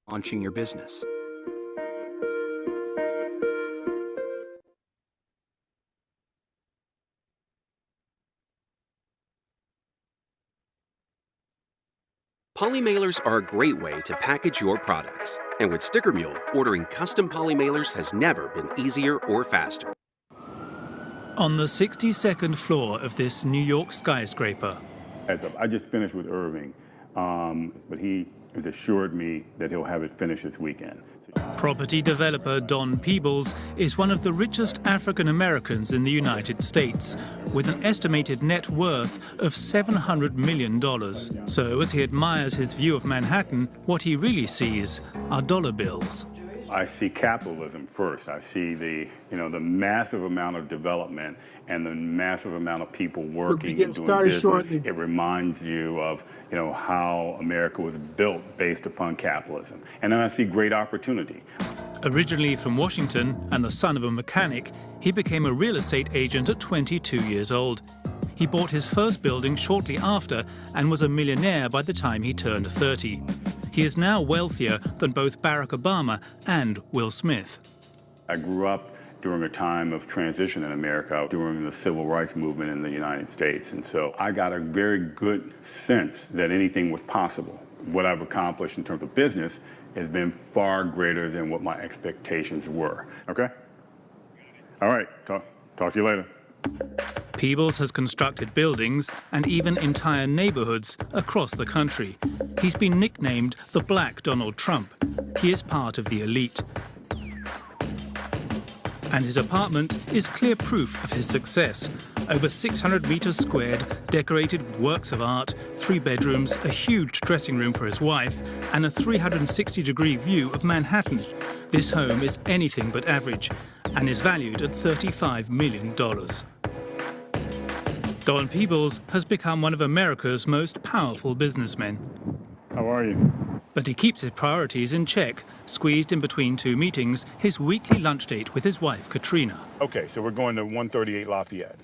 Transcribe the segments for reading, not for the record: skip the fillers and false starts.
launching your business. Poly mailers are a great way to package your products. And with Sticker Mule, ordering custom poly mailers has never been easier or faster. On the 62nd floor of this New York skyscraper. I just finished with Irving, but he has assured me that he'll have it finished this weekend. Property developer Don Peebles is one of the richest African Americans in the United States, with an estimated net worth of $700 million. So as he admires his view of Manhattan, what he really sees are dollar bills. I see capitalism first. I see the massive amount of development and the massive amount of people working and doing business. Shortly. It reminds you of how America was built based upon capitalism. And then I see great opportunity. Originally from Washington and the son of a mechanic, he became a real estate agent at 22 years old. He bought his first building shortly after and was a millionaire by the time he turned 30. He is now wealthier than both Barack Obama and Will Smith. I grew up during a time of transition in America, during the civil rights movement in the United States. And so I got a very good sense that anything was possible. What I've accomplished in terms of business has been far greater than what my expectations were. Okay? All right, talk to you later. Peebles has constructed buildings and even entire neighborhoods across the country. He's been nicknamed the Black Donald Trump. He is part of the elite. And his apartment is clear proof of his success. Over 600 meters squared, decorated with works of art, 3 bedrooms, a huge dressing room for his wife, and a 360-degree view of Manhattan. This home is anything but average and is valued at $35 million. Don Peebles has become one of America's most powerful businessmen. How are you? But he keeps his priorities in check, squeezed in between 2 meetings, his weekly lunch date with his wife, Katrina. Okay, so we're going to 138 Lafayette.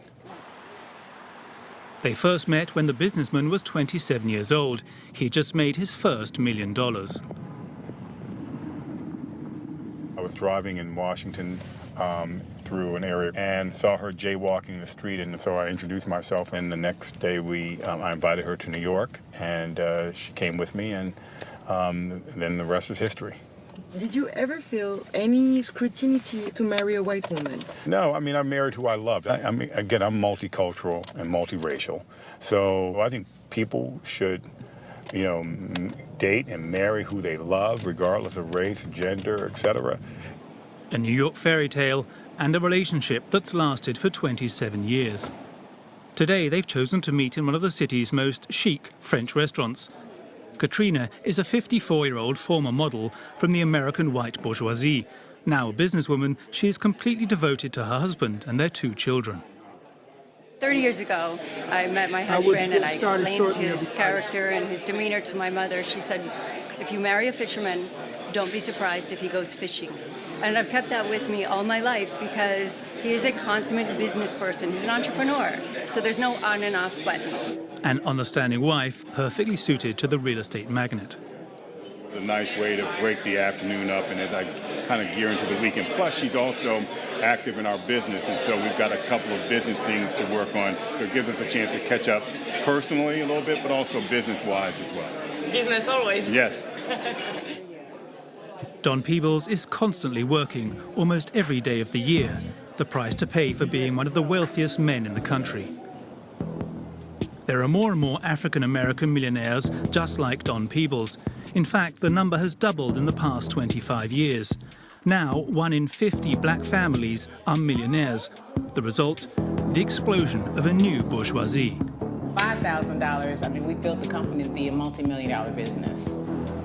They first met when the businessman was 27 years old. He just made his first $1 million. I was driving in Washington through an area and saw her jaywalking the street, and so I introduced myself, and the next day I invited her to New York, and she came with me, and then the rest is history. Did you ever feel any scrutiny to marry a white woman? No, I mean, I married who I loved. Again, I'm multicultural and multiracial, so I think people should date and marry who they love, regardless of race, gender, etc. A New York fairy tale and a relationship that's lasted for 27 years. Today, they've chosen to meet in one of the city's most chic French restaurants. Katrina is a 54-year-old former model from the American white bourgeoisie. Now a businesswoman, she is completely devoted to her husband and their 2 children. 30 years ago, I met my husband and I explained his character and his demeanor to my mother. She said, if you marry a fisherman, don't be surprised if he goes fishing. And I've kept that with me all my life because he is a consummate business person. He's an entrepreneur, so there's no on and off button. An understanding wife, perfectly suited to the real estate magnate. It's a nice way to break the afternoon up, and as I kind of gear into the weekend. Plus, she's also active in our business, and so we've got a couple of business things to work on. So it gives us a chance to catch up personally a little bit, but also business-wise as well. Business always. Yes. Don Peebles is constantly working, almost every day of the year, the price to pay for being one of the wealthiest men in the country. There are more and more African-American millionaires just like Don Peebles. In fact, the number has doubled in the past 25 years. Now, 1 in 50 black families are millionaires. The result? The explosion of a new bourgeoisie. $5,000, we built the company to be a multi-million-dollar business.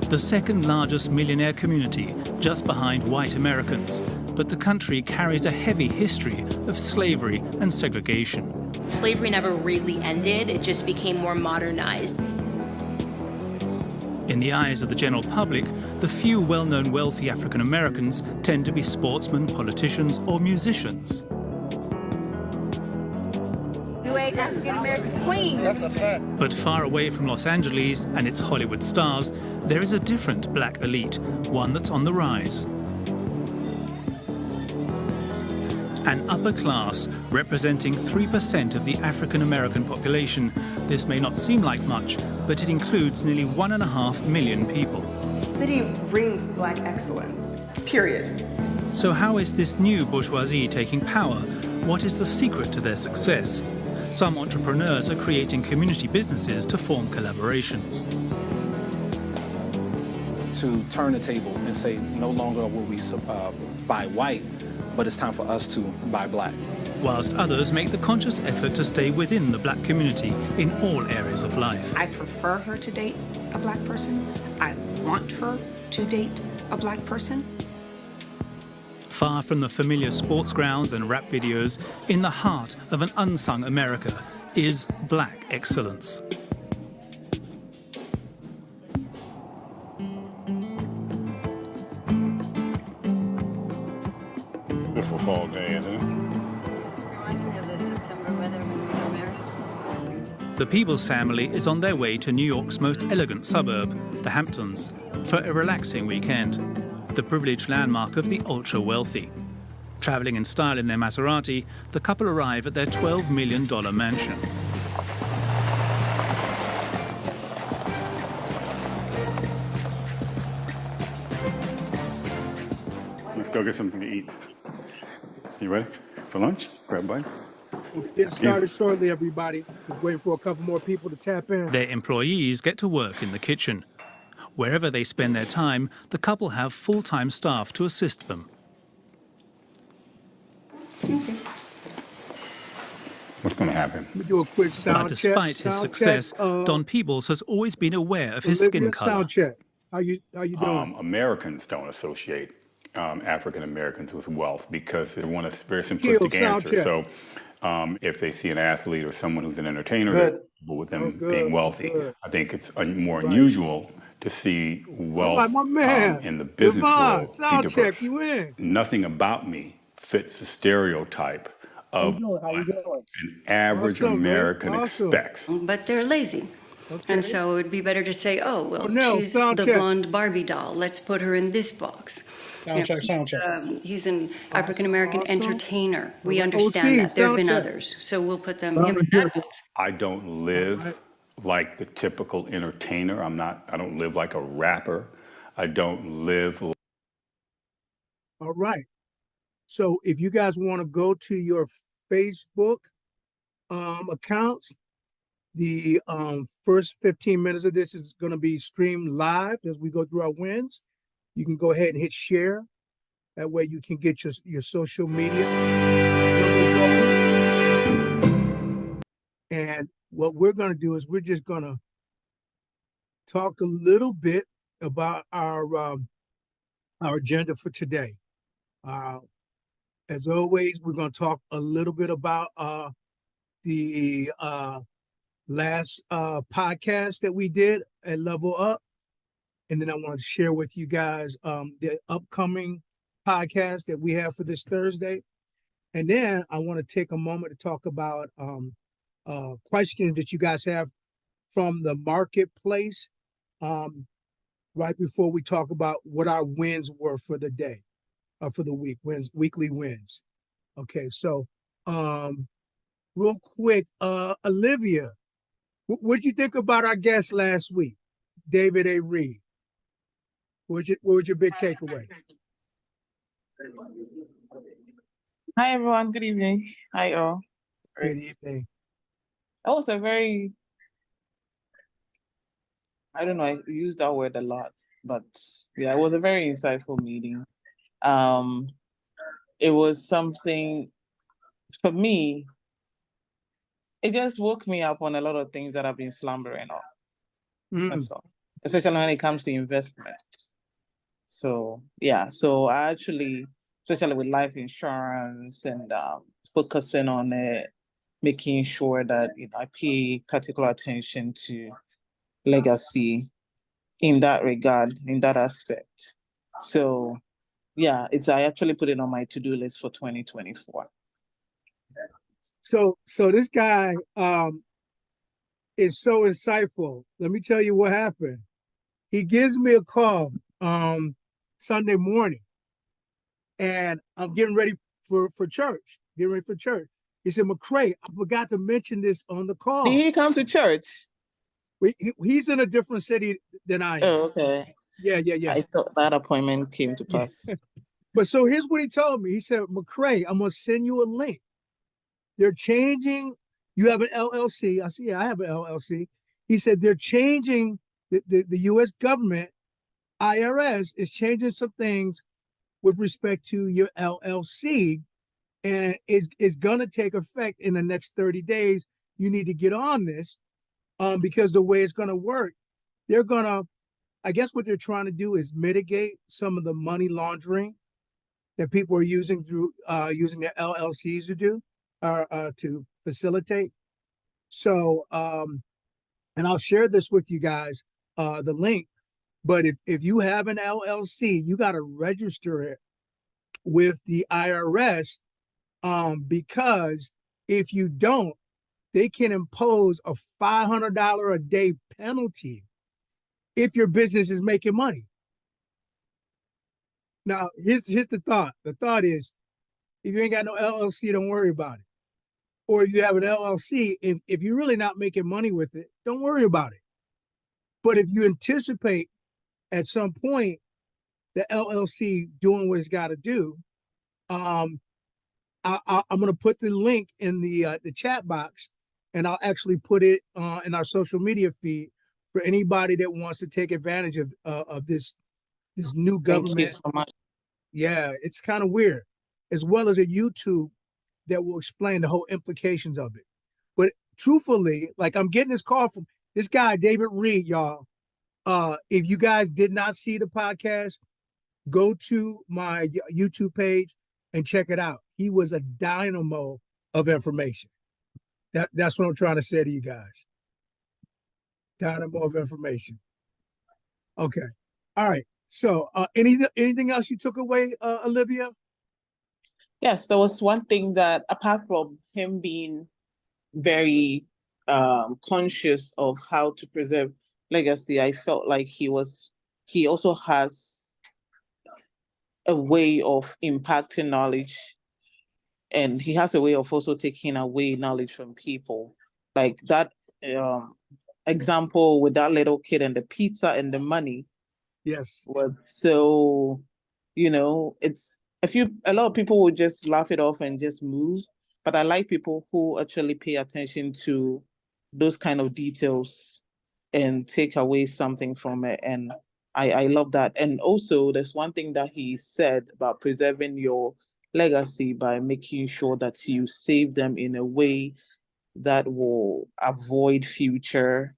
The second largest millionaire community, just behind white Americans. But the country carries a heavy history of slavery and segregation. Slavery never really ended, it just became more modernized. In the eyes of the general public, the few well-known wealthy African Americans tend to be sportsmen, politicians, or musicians. You white African-American queen. That's a fact. But far away from Los Angeles and its Hollywood stars, there is a different black elite, one that's on the rise. An upper class representing 3% of the African-American population. This may not seem like much, but it includes nearly 1.5 million people. The city brings black excellence, period. So how is this new bourgeoisie taking power? What is the secret to their success? Some entrepreneurs are creating community businesses to form collaborations. To turn the table and say no longer will we buy white, but it's time for us to buy black. Whilst others make the conscious effort to stay within the black community in all areas of life. I prefer her to date a black person. I want her to date a black person. Far from the familiar sports grounds and rap videos, in the heart of an unsung America is black excellence. Beautiful fall day, isn't it? Reminds me of the September weather when we got married. The Peebles family is on their way to New York's most elegant suburb, the Hamptons, for a relaxing weekend, the privileged landmark of the ultra-wealthy. Traveling in style in their Maserati, the couple arrive at their $12 million mansion. Let's go get something to eat. You ready for lunch? Grab a bite. We'll get started shortly, everybody. Just waiting for a couple more people to tap in. Their employees get to work in the kitchen. Wherever they spend their time, the couple have full-time staff to assist them. What's going to happen? We do a quick sound But check. despite his success, Don Peebles has always been aware of his skin color. Sound check. How you doing? Americans don't associate African Americans with wealth because they want a very simplistic answer. So if they see an athlete or someone who's an entertainer, they're comfortable with them being wealthy. I think it's more unusual to see wealth in the business world be diverse. Nothing about me fits the stereotype of what an average American expects. But they're lazy. Okay. And so it would be better to say, oh, well, she's the blonde Barbie doll. Let's put her in this box. Sound check. He's an African-American entertainer. We understand that. There have been others. So we'll put him in that box. I don't live like the typical entertainer. I don't live like a rapper. I don't live. All right. So if you guys want to go to your Facebook accounts, the first 15 minutes of this is going to be streamed live as we go through our wins. You can go ahead and hit share. That way you can get your social media numbers rolling. And what we're going to do is we're just going to talk a little bit about our agenda for today. As always, we're going to talk a little bit about the last podcast that we did at Level Up. And then I want to share with you guys the upcoming podcast that we have for this Thursday. And then I want to take a moment to talk about questions that you guys have from the marketplace right before we talk about what our wins were for the day, for the week, weekly wins. Okay, so real quick, Olivia, what did you think about our guest last week, David A. Reed? What was your big takeaway? Hi, everyone. Good evening. Hi, all. Good evening. That was a very, I don't know, I use that word a lot, but yeah, it was a very insightful meeting. It was something, for me, it just woke me up on a lot of things that I've been slumbering on. That's all. Especially when it comes to investment. So yeah, so I actually, especially with life insurance and focusing on it, making sure that I pay particular attention to legacy in that regard, in that aspect. So yeah, I actually put it on my to-do list for 2024. So this guy is so insightful. Let me tell you what happened. He gives me a call Sunday morning, and I'm getting ready for church. Getting ready for church. He said, McCray, I forgot to mention this on the call. Did he come to church? He's in a different city than I am. Oh, okay. Yeah. I thought that appointment came to pass. But so here's what he told me. He said, McCray, I'm going to send you a link. They're changing. You have an LLC. I said, yeah, I have an LLC. He said, they're changing the U.S. government, IRS, is changing some things with respect to your LLC, and it's going to take effect in the next 30 days. You need to get on this because the way it's going to work, they're going to, I guess what they're trying to do is mitigate some of the money laundering that people are using through using their LLCs to do to facilitate. So, and I'll share this with you guys, the link. But if you have an LLC, you got to register it with the IRS because if you don't, they can impose a $500 a day penalty if your business is making money. Now, here's the thought. The thought is, if you ain't got no LLC, don't worry about it. Or if you have an LLC, if you're really not making money with it, don't worry about it. But if you anticipate at some point the LLC doing what it's got to do, I'm going to put the link in the chat box, and I'll actually put it in our social media feed for anybody that wants to take advantage of this new government. Thank you so much. Yeah, it's kind of weird, as well as a YouTube that will explain the whole implications of it. But truthfully, like I'm getting this call from this guy, David Reed, y'all. If you guys did not see the podcast, go to my YouTube page and check it out. He was a dynamo of information. That's what I'm trying to say to you guys. Dynamo of information. Okay. All right. So anything else you took away, Olivia? Yes, there was one thing that, apart from him being very conscious of how to preserve legacy, I felt like he also has a way of impacting knowledge, and he has a way of also taking away knowledge from people. Like that example with that little kid and the pizza and the money. Yes. Was so, it's a lot of people would just laugh it off and just move. But I like people who actually pay attention to those kind of details and take away something from it. And I love that. And also there's one thing that he said about preserving your legacy by making sure that you save them in a way that will avoid future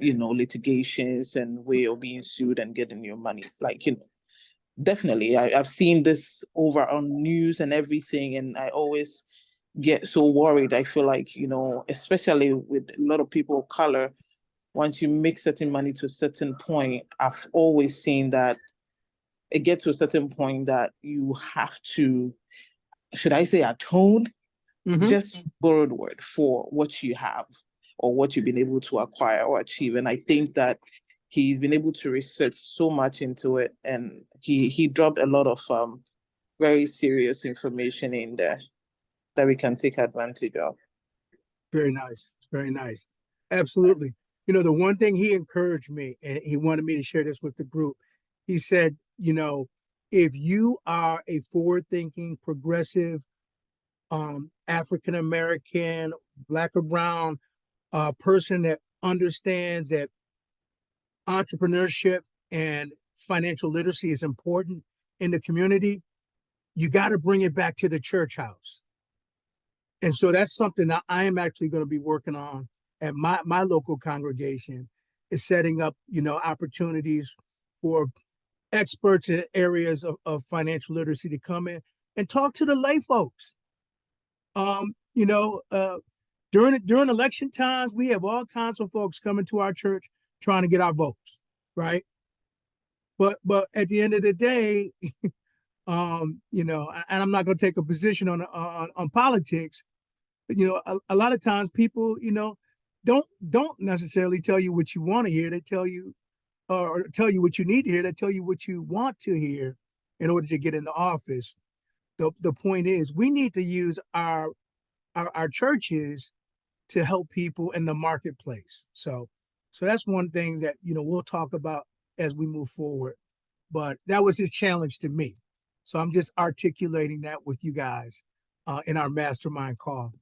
litigations and way of being sued and getting your money. Like, definitely I've seen this over on news and everything, and I always get so worried. I feel like, especially with a lot of people of color, once you make certain money to a certain point, I've always seen that it gets to a certain point that you have to, should I say, atone? Just borrowed word for what you have or what you've been able to acquire or achieve. And I think that he's been able to research so much into it, and he dropped a lot of very serious information in there that we can take advantage of. Very nice. Very nice. Absolutely. The one thing he encouraged me, and he wanted me to share this with the group, he said, if you are a forward-thinking, progressive, African-American, Black or brown person that understands that entrepreneurship and financial literacy is important in the community, you got to bring it back to the church house. And so that's something that I am actually going to be working on at my local congregation, is setting up, opportunities for experts in areas of financial literacy to come in and talk to the lay folks. During election times, we have all kinds of folks coming to our church trying to get our votes, right? But at the end of the day, and I'm not going to take a position on politics, a lot of times people, don't necessarily tell you what you want to hear. They tell you, or tell you what you need to hear. They tell you what you want to hear in order to get in the office. The point is, we need to use our churches to help people in the marketplace. So that's one thing that, we'll talk about as we move forward. But that was his challenge to me. So I'm just articulating that with you guys in our mastermind call.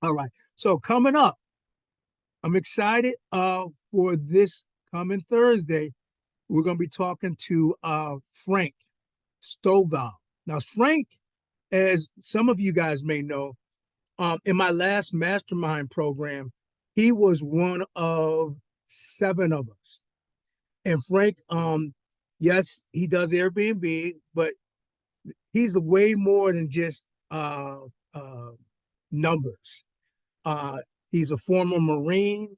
All right. So coming up, I'm excited for this coming Thursday. We're going to be talking to Frank Stovall. Now, Frank, as some of you guys may know, in my last mastermind program, he was one of 7 of us. And Frank, yes, he does Airbnb, but he's way more than just numbers. He's a former Marine.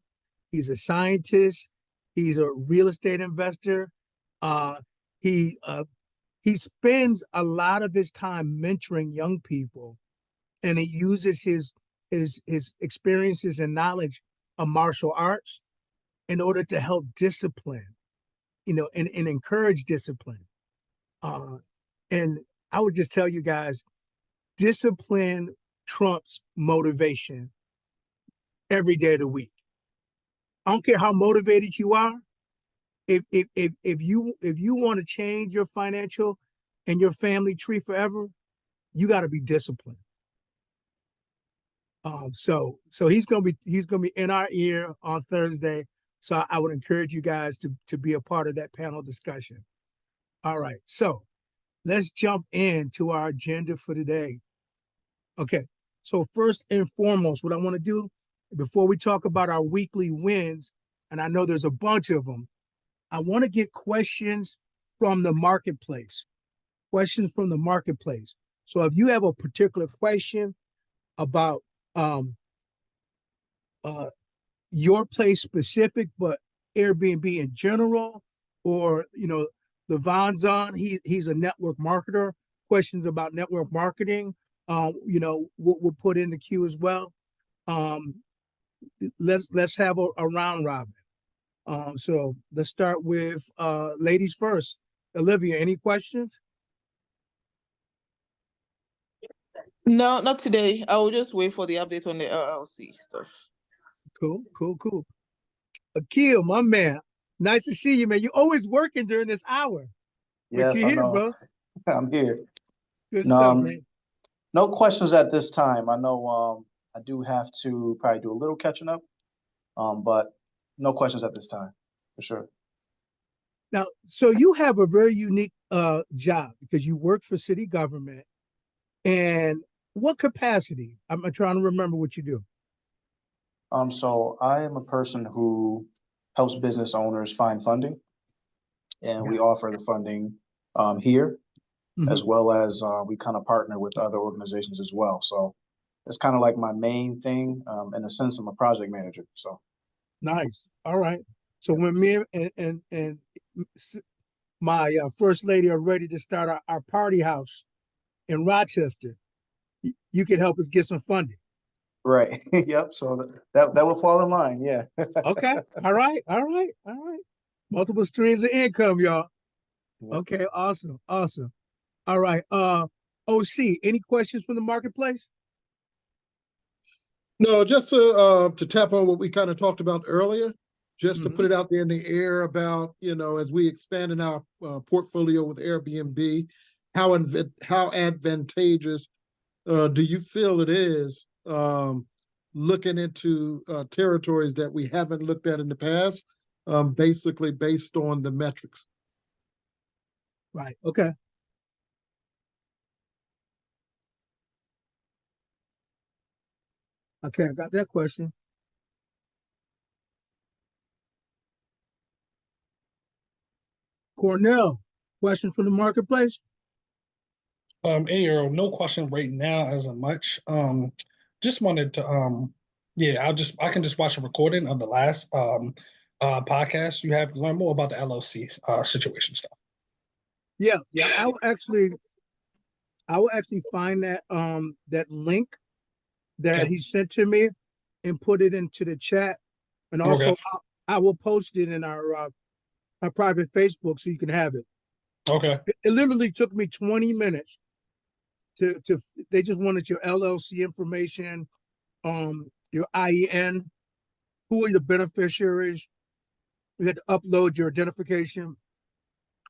He's a scientist. He's a real estate investor. He spends a lot of his time mentoring young people, and he uses his experiences and knowledge of martial arts in order to help discipline, and encourage discipline. And I would just tell you guys, discipline trumps motivation every day of the week. I don't care how motivated you are. If you want to change your financial and your family tree forever, you got to be disciplined. So he's gonna be in our ear on Thursday. So I would encourage you guys to be a part of that panel discussion. All right, so let's jump into our agenda for today. Okay, so first and foremost, what I want to do before we talk about our weekly wins, and I know there's a bunch of them, I want to get questions from the marketplace. Questions from the marketplace. So if you have a particular question about your place specific, but Airbnb in general, or Levon's on, he's a network marketer. Questions about network marketing, we'll put in the queue as well. Let's have a round robin. So let's start with ladies first. Olivia, any questions? No, not today. I will just wait for the update on the LLC stuff. Cool. Akil, my man, nice to see you, man. You're always working during this hour. Yes, but you're here, I know. bro. I'm here. Good stuff, man. No questions at this time. I know I do have to probably do a little catching up, but no questions at this time, for sure. Now, so you have a very unique job because you work for city government. And what capacity? I'm trying to remember what you do. So I am a person who helps business owners find funding, and we offer the funding here, as well as we kind of partner with other organizations as well. So it's kind of like my main thing. In a sense, I'm a project manager. So nice. All right. So when me and my first lady are ready to start our party house in Rochester, you can help us get some funding. Right. Yep. So that will fall in line. Yeah. Okay. All right. Multiple streams of income, y'all. Okay. Awesome. All right. OC, any questions from the marketplace? No, just to tap on what we kind of talked about earlier, just to put it out there in the air about, as we expand in our portfolio with Airbnb, how advantageous do you feel it is looking into territories that we haven't looked at in the past, basically based on the metrics? Right. Okay. Okay, I got that question. Cornell, question from the marketplace? Hey, Earl, no question right now as of much. Just wanted to, I can just watch a recording of the last podcast you have to learn more about the LLC situation stuff. Yeah. I will actually find that that link that he sent to me and put it into the chat. And also, I will post it in our private Facebook so you can have it. Okay. It literally took me 20 minutes to they just wanted your LLC information, your IEN, who are the beneficiaries. You had to upload your identification.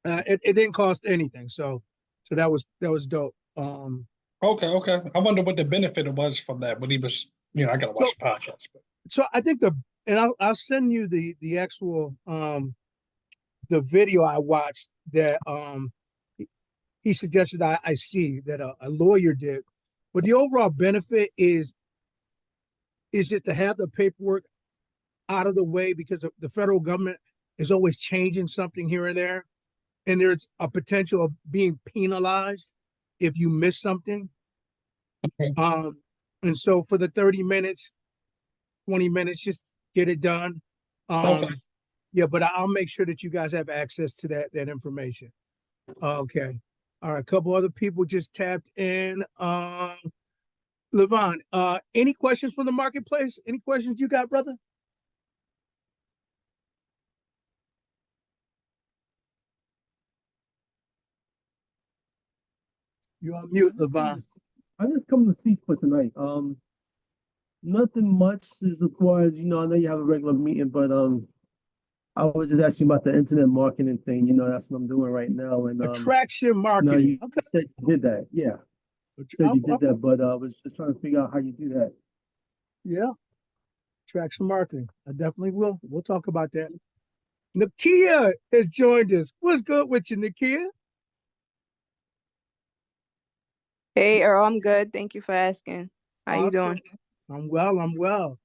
It didn't cost anything, so that was dope. Okay. I wonder what the benefit was from that when he was, I gotta watch the podcast. But. So I think I'll send you the actual the video I watched that he suggested I see that a lawyer did, but the overall benefit is just to have the paperwork out of the way, because the federal government is always changing something here and there, and there's a potential of being penalized if you miss something. Okay. And so for the 30 minutes, 20 minutes, just get it done. Okay. Yeah, but I'll make sure that you guys have access to that information. Okay. All right, a couple other people just tapped in. Levon, any questions from the marketplace? Any questions you got, brother? You're on mute, Levon. I just come to see for tonight. Nothing much as far as, I know you have a regular meeting, but I was just asking about the internet marketing thing. That's what I'm doing right now. And attraction marketing. You said you did that. Yeah. You said you did that, but I was just trying to figure out how you do that. Yeah. Attraction marketing. I definitely will. We'll talk about that. Nakia has joined us. What's good with you, Nakia? Hey, Earl, I'm good. Thank you for asking. How you doing? I'm well.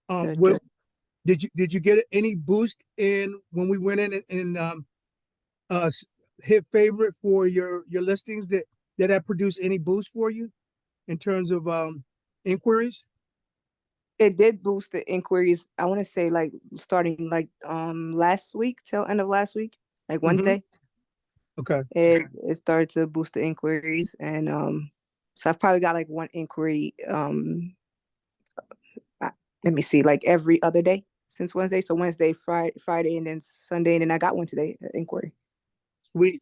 Good. Did you get any boost in when we went in and hit favorite for your listings? Did that produce any boost for you in terms of inquiries? It did boost the inquiries. I want to say starting last week till end of last week, like Wednesday. Okay. It started to boost the inquiries, and so I've probably got one inquiry. Let me see, every other day since Wednesday. So Wednesday, Friday, and then Sunday, and then I got one today, inquiry. Sweet.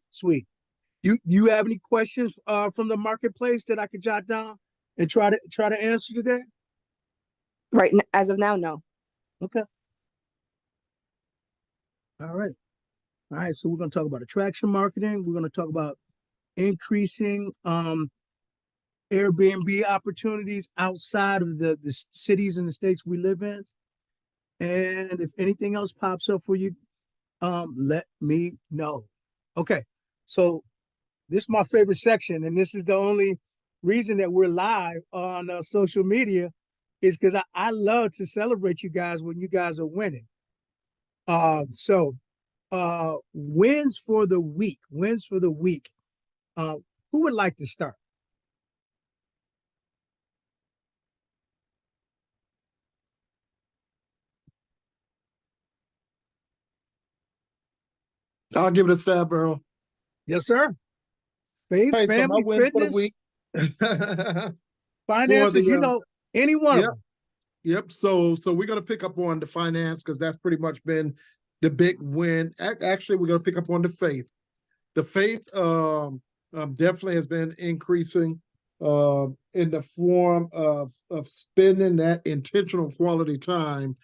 You have any questions from the marketplace that I could jot down and try to answer today? Right, as of now, no. Okay. All right. So we're going to talk about attraction marketing. We're going to talk about increasing Airbnb opportunities outside of the cities and the states we live in. And if anything else pops up for you, let me know. Okay. So this is my favorite section, and this is the only reason that we're live on social media, is because I love to celebrate you guys when you guys are winning. So wins for the week. Who would like to start? I'll give it a stab, Earl. Yes, sir. Faith, Hey, family, so my win fitness, for the week. finances, any one of them. Yep. So we're going to pick up on the finance, because that's pretty much been the big win. Actually, we're going to pick up on the faith. The faith definitely has been increasing in the form of spending that intentional quality time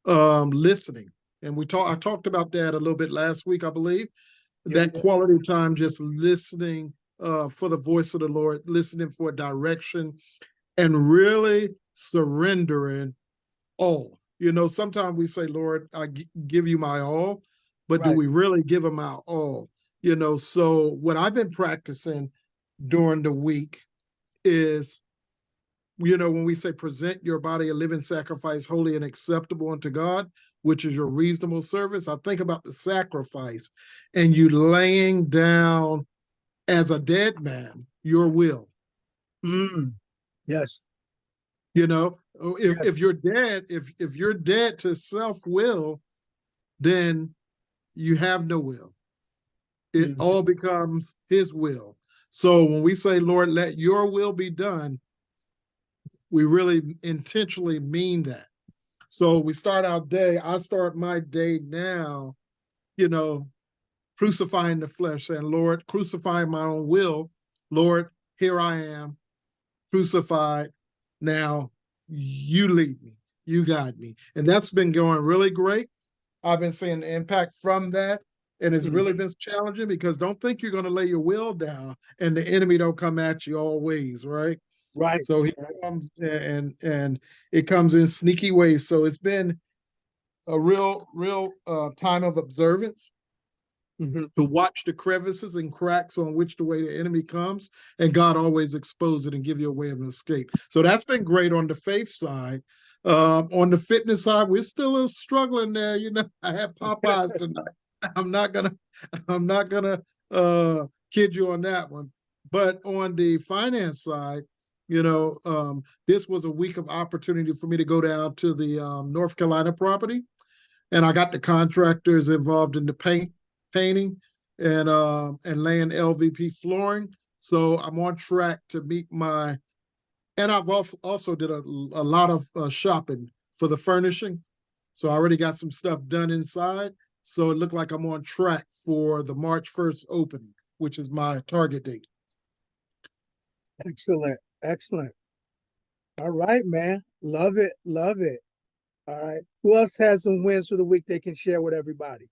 listening. And I talked about that a little bit last week, I believe. That quality time, just listening for the voice of the Lord, listening for direction, and really surrendering all. Sometimes we say, Lord, I give you my all, but do we really give him our all? So what I've been practicing during the week is, when we say present your body a living sacrifice, holy and acceptable unto God, which is your reasonable service, I think about the sacrifice and you laying down as a dead man your will. Yes. If you're dead to self-will, then you have no will. It all becomes his will. So when we say, Lord, let your will be done, we really intentionally mean that. So we start our day, I start my day now, crucifying the flesh, saying, Lord, crucifying my own will. Lord, here I am, crucified. Now you lead me, you guide me. And that's been going really great. I've been seeing the impact from that. And it's really been challenging because don't think you're going to lay your will down and the enemy don't come at you always, right? Right. So he comes and it comes in sneaky ways. So it's been a real time of observance to watch the crevices and cracks on which the way the enemy comes, and God always expose it and give you a way of escape. So that's been great on the faith side. On the fitness side, we're still struggling there. I had Popeyes tonight. I'm not gonna kid you on that one. But on the finance side, this was a week of opportunity for me to go down to the North Carolina property, and I got the contractors involved in the painting and laying LVP flooring. So I'm on track to meet and I've also did a lot of shopping for the furnishing. So I already got some stuff done inside. So it looked like I'm on track for the March 1st opening, which is my target date. Excellent. Excellent. All right, man. Love it. Love it. All right. Who else has some wins for the week they can share with everybody?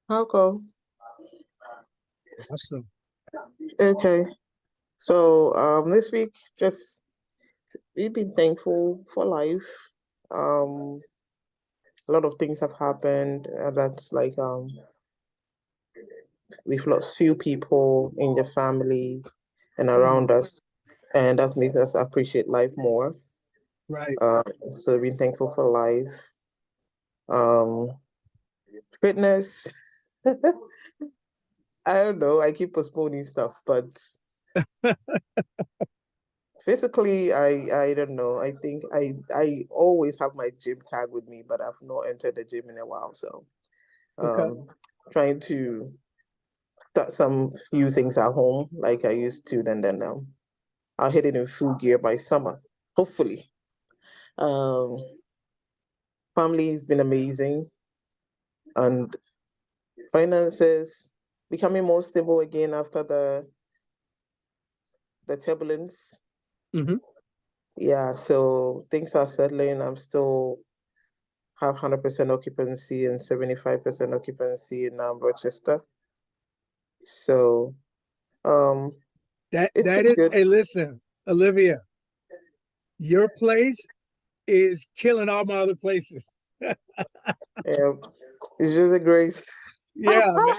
I'll go. Awesome. Okay. So this week, just we've been thankful for life. A lot of things have happened. That's like we've lost few people in the family and around us, and that makes us appreciate life more. Right. So we've been thankful for life. Fitness. I don't know. I keep postponing stuff, but physically, I don't know. I think I always have my gym tag with me, but I've not entered the gym in a while. So trying to start some few things at home like I used to, and then I'll hit it in full gear by summer, hopefully. Family has been amazing, and finances becoming more stable again after the turbulence. Yeah, so things are settling. I'm still have 100% occupancy and 75% occupancy in Rochester. So that is good. Hey, listen, Olivia, your place is killing all my other places. Yeah, it's just a grace. Yeah, man.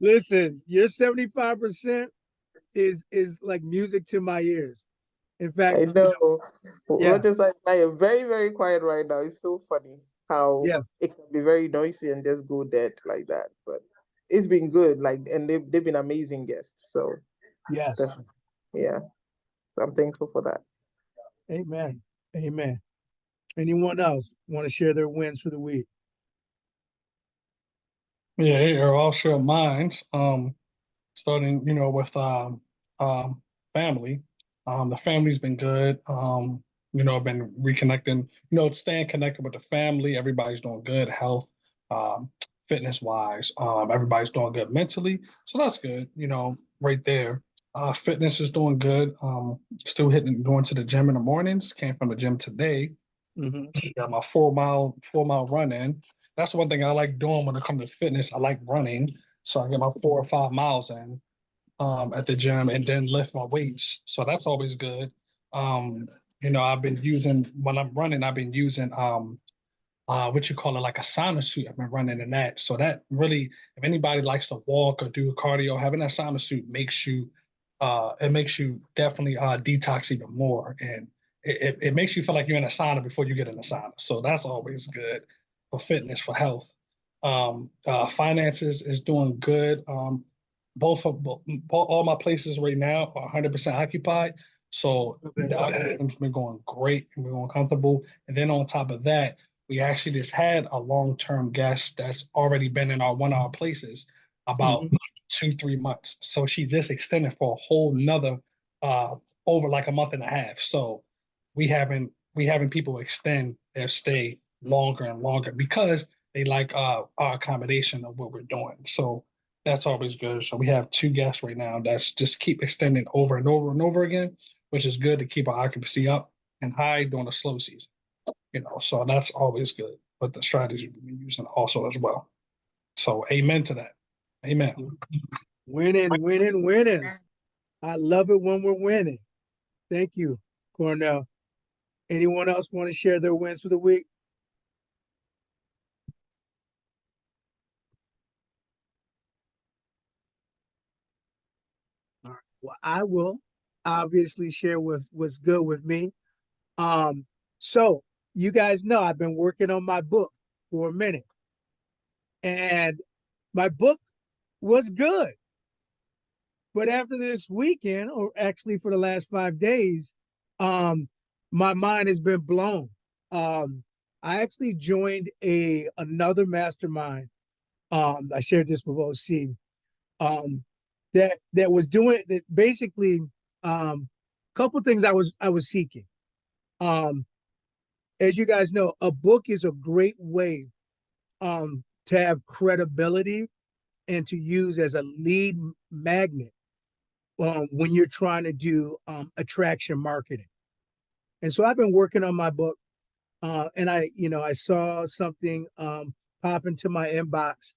Listen, your 75% is like music to my ears. In fact, I know. Rogers, I am very, very quiet right now. It's so funny how it can be very noisy and just go dead like that. But it's been good. And they've been amazing guests. So yes. I'm thankful for that. Amen. Amen. Anyone else want to share their wins for the week? Yeah, I'll share mine. Starting, with family. The family's been good. I've been reconnecting, staying connected with the family. Everybody's doing good, health, fitness wise. Everybody's doing good mentally. So that's good, right there. Fitness is doing good. Still going to the gym in the mornings. Came from the gym today. Got my 4 mile run in. That's one thing I like doing when it comes to fitness. I like running. So I get my 4 or 5 miles in at the gym and then lift my weights. So that's always good. I've been using, when I'm running, I've been using what you call it, like a sauna suit. I've been running in that. So that really, if anybody likes to walk or do cardio, having that sauna suit makes you definitely detox even more. And it makes you feel like you're in a sauna before you get in the sauna. So that's always good for fitness, for health. Finances is doing good. All my places right now are 100% occupied. So it's been going great and we're going comfortable. And then on top of that, we actually just had a long-term guest that's already been in one of our places about 2-3 months. So she just extended for a whole nother over like a month and a half. So we having people extend their stay longer and longer because they like our accommodation of what we're doing. So that's always good. So we have 2 guests right now that's just keep extending over and over and over again, which is good to keep our occupancy up and high during the slow season. So that's always good. But the strategy we've been using also as well. So amen to that. Amen. Winning, winning, winning. I love it when we're winning. Thank you, Cornell. Anyone else want to share their wins for the week? All right. Well, I will obviously share what's good with me. So you guys know I've been working on my book for a minute, and my book was good. But after this weekend, or actually for the last 5 days, my mind has been blown. I actually joined another mastermind. I shared this with OC. That was doing that basically. Couple things I was seeking. As you guys know, a book is a great way to have credibility and to use as a lead magnet when you're trying to do attraction marketing. And so I've been working on my book, and I saw something pop into my inbox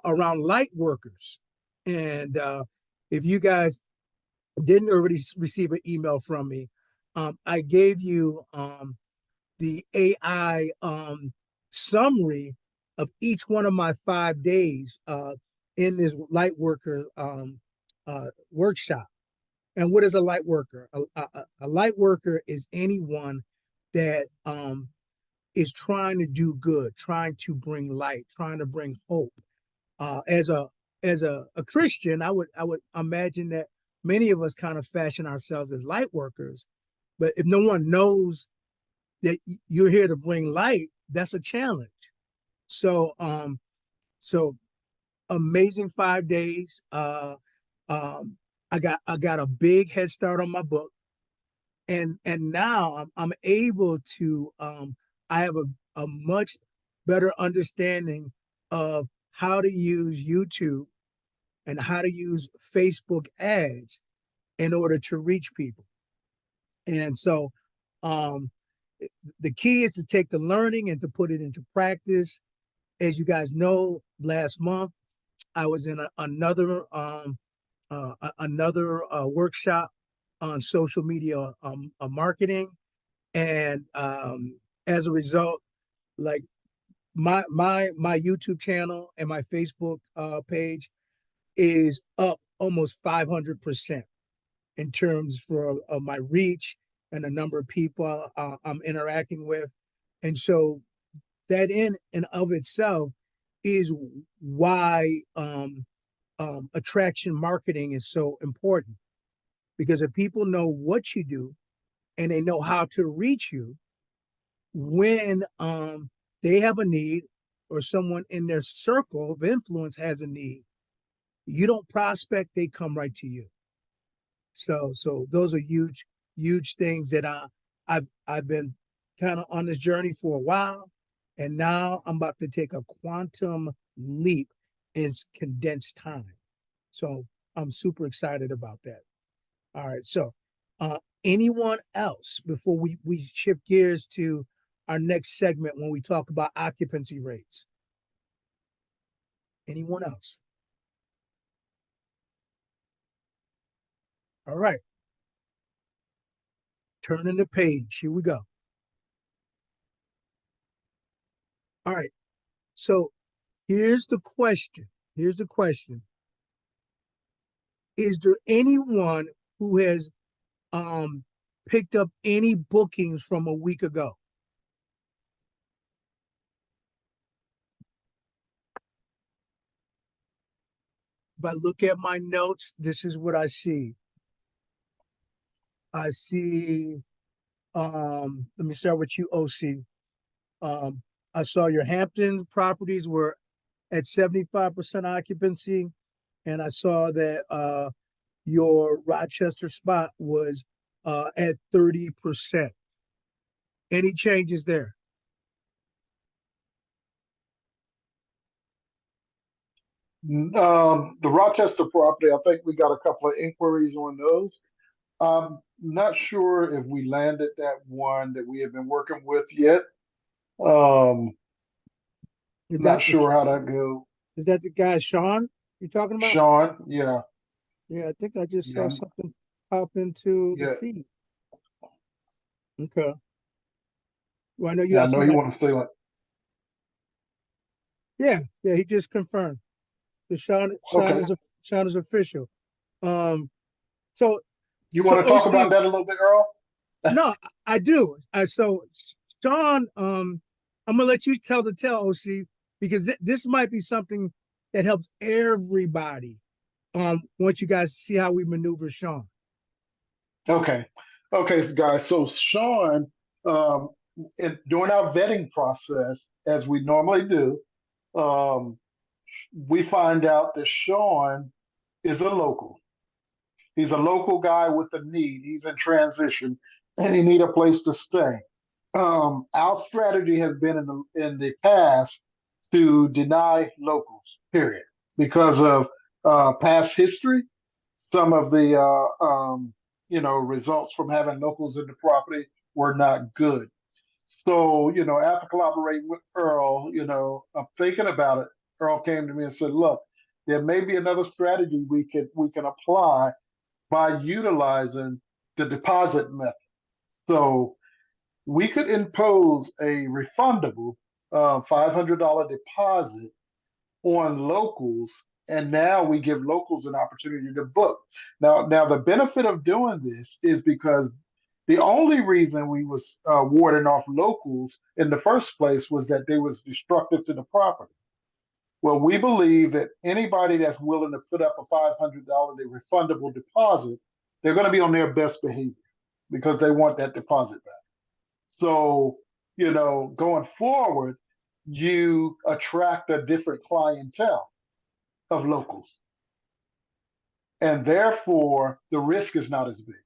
around light workers. And if you guys didn't already receive an email from me, I gave you the AI summary of each one of my 5 days in this light worker workshop. And what is a light worker? A light worker is anyone that is trying to do good, trying to bring light, trying to bring hope. As a Christian, I would imagine that many of us kind of fashion ourselves as light workers, but if no one knows that you're here to bring light, that's a challenge. So amazing 5 days. I got a big head start on my book, and now I'm able to I have a much better understanding of how to use YouTube and how to use Facebook ads in order to reach people. And so the key is to take the learning and to put it into practice. As you guys know, last month I was in another workshop on social media marketing, and as a result, like my YouTube channel and my Facebook page is up almost 500% in terms of my reach and the number of people I'm interacting with. And so that in and of itself is why attraction marketing is so important. Because if people know what you do and they know how to reach you, when they have a need or someone in their circle of influence has a need, you don't prospect, they come right to you. So those are huge things that I've been kind of on this journey for a while, and now I'm about to take a quantum leap in condensed time. So I'm super excited about that. All right, so anyone else before we shift gears to our next segment when we talk about occupancy rates? Anyone else? All right. Turning the page. Here we go. All right. So here's the question. Is there anyone who has picked up any bookings from a week ago? If I look at my notes, this is what I see. I see, let me start with you, OC. I saw your Hampton properties were at 75% occupancy, and I saw that your Rochester spot was at 30%. Any changes there? The Rochester property, I think we got a couple of inquiries on those. Not sure if we landed that one that we have been working with yet. Not sure how that go. Is that the guy Sean you're talking about? Sean, yeah. Yeah, I think I just saw something pop into the feed. Okay. Well, I know you. Yeah, I know you want to stay like. Yeah, he just confirmed. The Sean is official. So you want to talk about that a little bit, Earl? No, I do. So Sean, I'm gonna let you tell the tale, OC, because this might be something that helps everybody. Once you guys see how we maneuver Sean. Okay, guys. So Sean, during our vetting process, as we normally do, we find out that Sean is a local. He's a local guy with a need. He's in transition, and he need a place to stay. Our strategy has been in the past to deny locals, period, because of past history. Some of the results from having locals in the property were not good. So, after collaborating with Earl, I'm thinking about it. Earl came to me and said, look, there may be another strategy we can apply by utilizing the deposit method. So we could impose a refundable $500 deposit on locals, and now we give locals an opportunity to book. Now the benefit of doing this is because the only reason we was warding off locals in the first place was that they was destructive to the property. Well, we believe that anybody that's willing to put up a $500 refundable deposit, they're going to be on their best behavior because they want that deposit back. So, going forward, you attract a different clientele of locals. And therefore, the risk is not as big.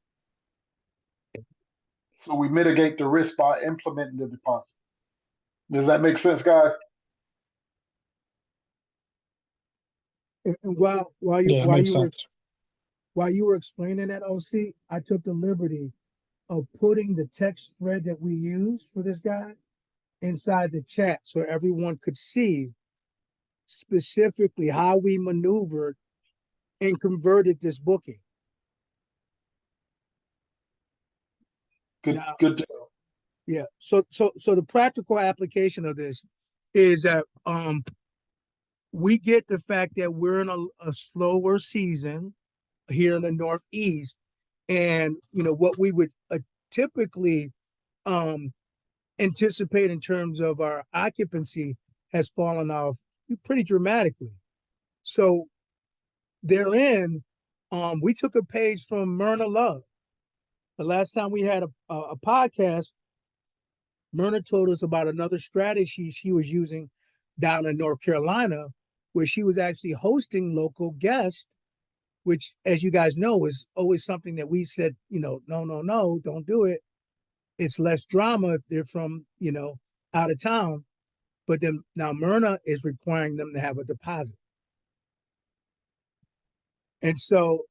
So we mitigate the risk by implementing the deposit. Does that make sense, guys? And while you were explaining that, OC, I took the liberty of putting the text thread that we use for this guy inside the chat so everyone could see specifically how we maneuvered and converted this booking. Good deal. Yeah. So the practical application of this is that we get the fact that we're in a slower season here in the Northeast, and what we would typically anticipate in terms of our occupancy has fallen off pretty dramatically. So therein, we took a page from Myrna Love. The last time we had a podcast, Myrna told us about another strategy she was using down in North Carolina, where she was actually hosting local guests, which, as you guys know, is always something that we said, no, don't do it. It's less drama if they're from, out of town. But then now Myrna is requiring them to have a deposit. And so,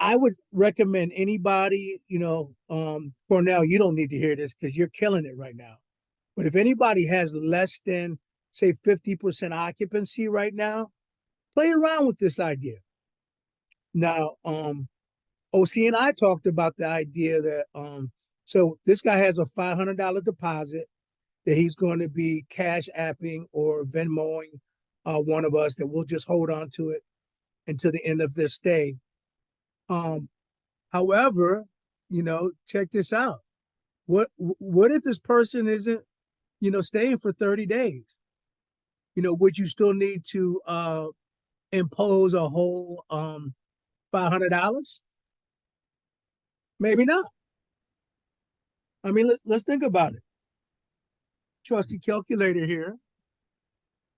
I would recommend anybody, Cornell, you don't need to hear this because you're killing it right now. But if anybody has less than, say, 50% occupancy right now, play around with this idea. Now, OC and I talked about the idea that, so this guy has a $500 deposit that he's going to be cash apping or Venmoing one of us, that we'll just hold on to it until the end of their stay. However, check this out. What if this person isn't, staying for 30 days? Would you still need to impose a whole $500? Maybe not. I mean, let's think about it. Trusty calculator here.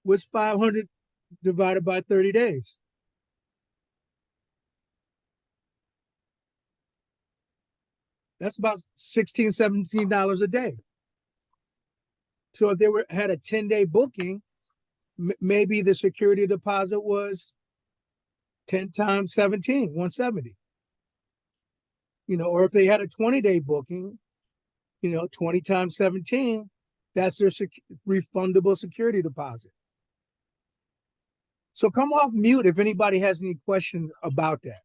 What's $500 divided by 30 days. That's about $16, $17 a day. So if they had a 10-day booking, maybe the security deposit was 10 times 17, 170. Or if they had a 20-day booking, 20 times 17, that's their refundable security deposit. So come off mute if anybody has any questions about that.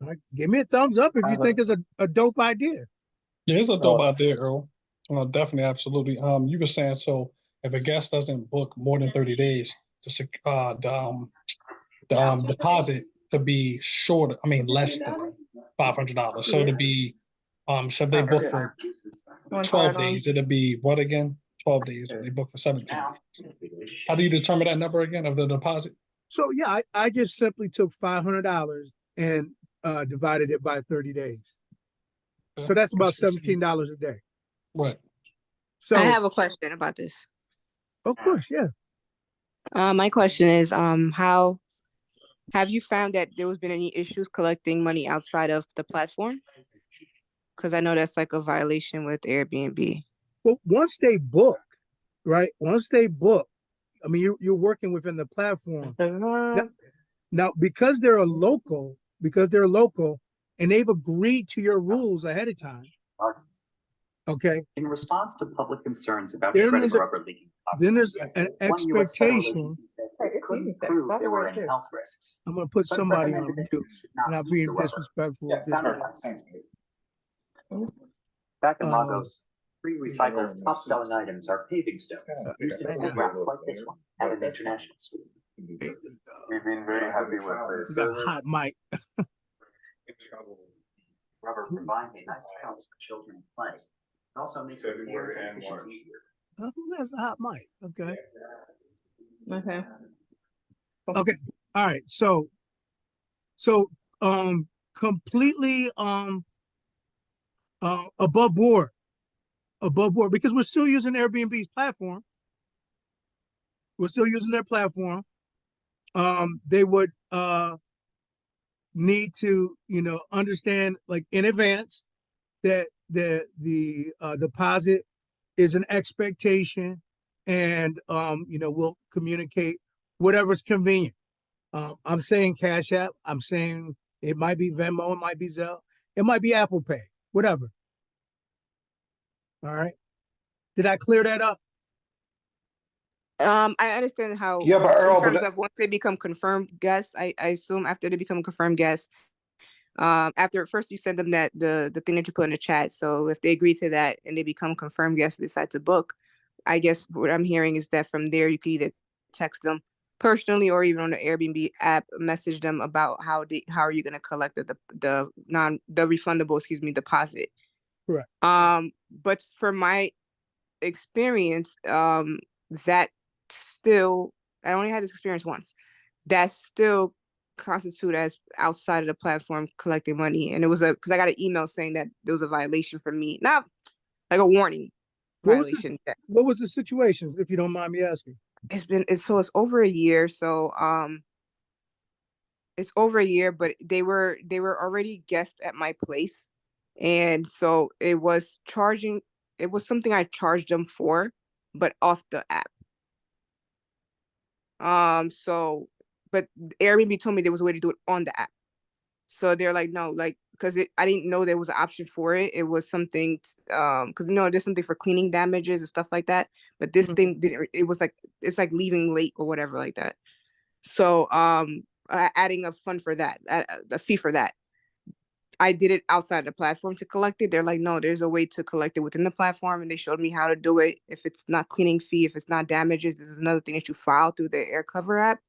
All right, give me a thumbs up if you think it's a dope idea. Yeah, it's a dope idea, Earl. Definitely, absolutely. You were saying, so if a guest doesn't book more than 30 days, the deposit to be shorter, less than $500. So to be, so if they book for 12 days, it'll be what again? 12 days. They book for 17 days. How do you determine that number again of the deposit? So yeah, I just simply took $500 and divided it by 30 days. So that's about $17 a day. Right. So I have a question about this. Of course, yeah. My question is, how have you found that there has been any issues collecting money outside of the platform? Because I know that's like a violation with Airbnb. Well, once they book, right? Once they book, you're working within the platform. Now, because they're local, and they've agreed to your rules ahead of time. Okay. In response to public concerns about then shredded rubber leaking, then there's an expectation. Couldn't prove there were any health risks. I'm going to put somebody on mute. Not being disrespectful. Back in Lagos, Free Recycle's top-selling items are paving stones used in food wraps like this one at an international school. We've been very happy with this. Got a hot mic. Rubber provides a nice balance for children to play. It also makes the repairs and efficiency easier. Oh, that's a hot mic. Okay. Okay. Okay. All right. So completely above board because we're still using Airbnb's platform. We're still using their platform. They would need to, understand like in advance that the deposit is an expectation, and we'll communicate whatever's convenient. I'm saying Cash App. I'm saying it might be Venmo. It might be Zelle. It might be Apple Pay. Whatever. All right. Did I clear that up? I understand how. Yeah, but Earl, in terms of once they become confirmed guests, I assume after they become confirmed guests, after first you send them that the thing that you put in the chat. So if they agree to that and they become confirmed guests, and decide to book, I guess what I'm hearing is that from there you can either text them personally or even on the Airbnb app, message them about how are you going to collect the refundable deposit. Correct. But for my experience, that still, I only had this experience once. That still constitute as outside of the platform collecting money, and it was because I got an email saying that there was a violation for me, not like a warning violation. What was the situation, if you don't mind me asking? It's over a year. So it's over a year, but they were already guests at my place, and so it was something I charged them for, but off the app. But Airbnb told me there was a way to do it on the app. So they're like, no, like, because I didn't know there was an option for it. It was something, because there's something for cleaning damages and stuff like that. But this thing didn't. It was like, it's like leaving late or whatever like that. So adding a fund for that, a fee for that. I did it outside the platform to collect it. They're like, no, there's a way to collect it within the platform, and they showed me how to do it. If it's not cleaning fee, if it's not damages, this is another thing that you file through the Air Cover app,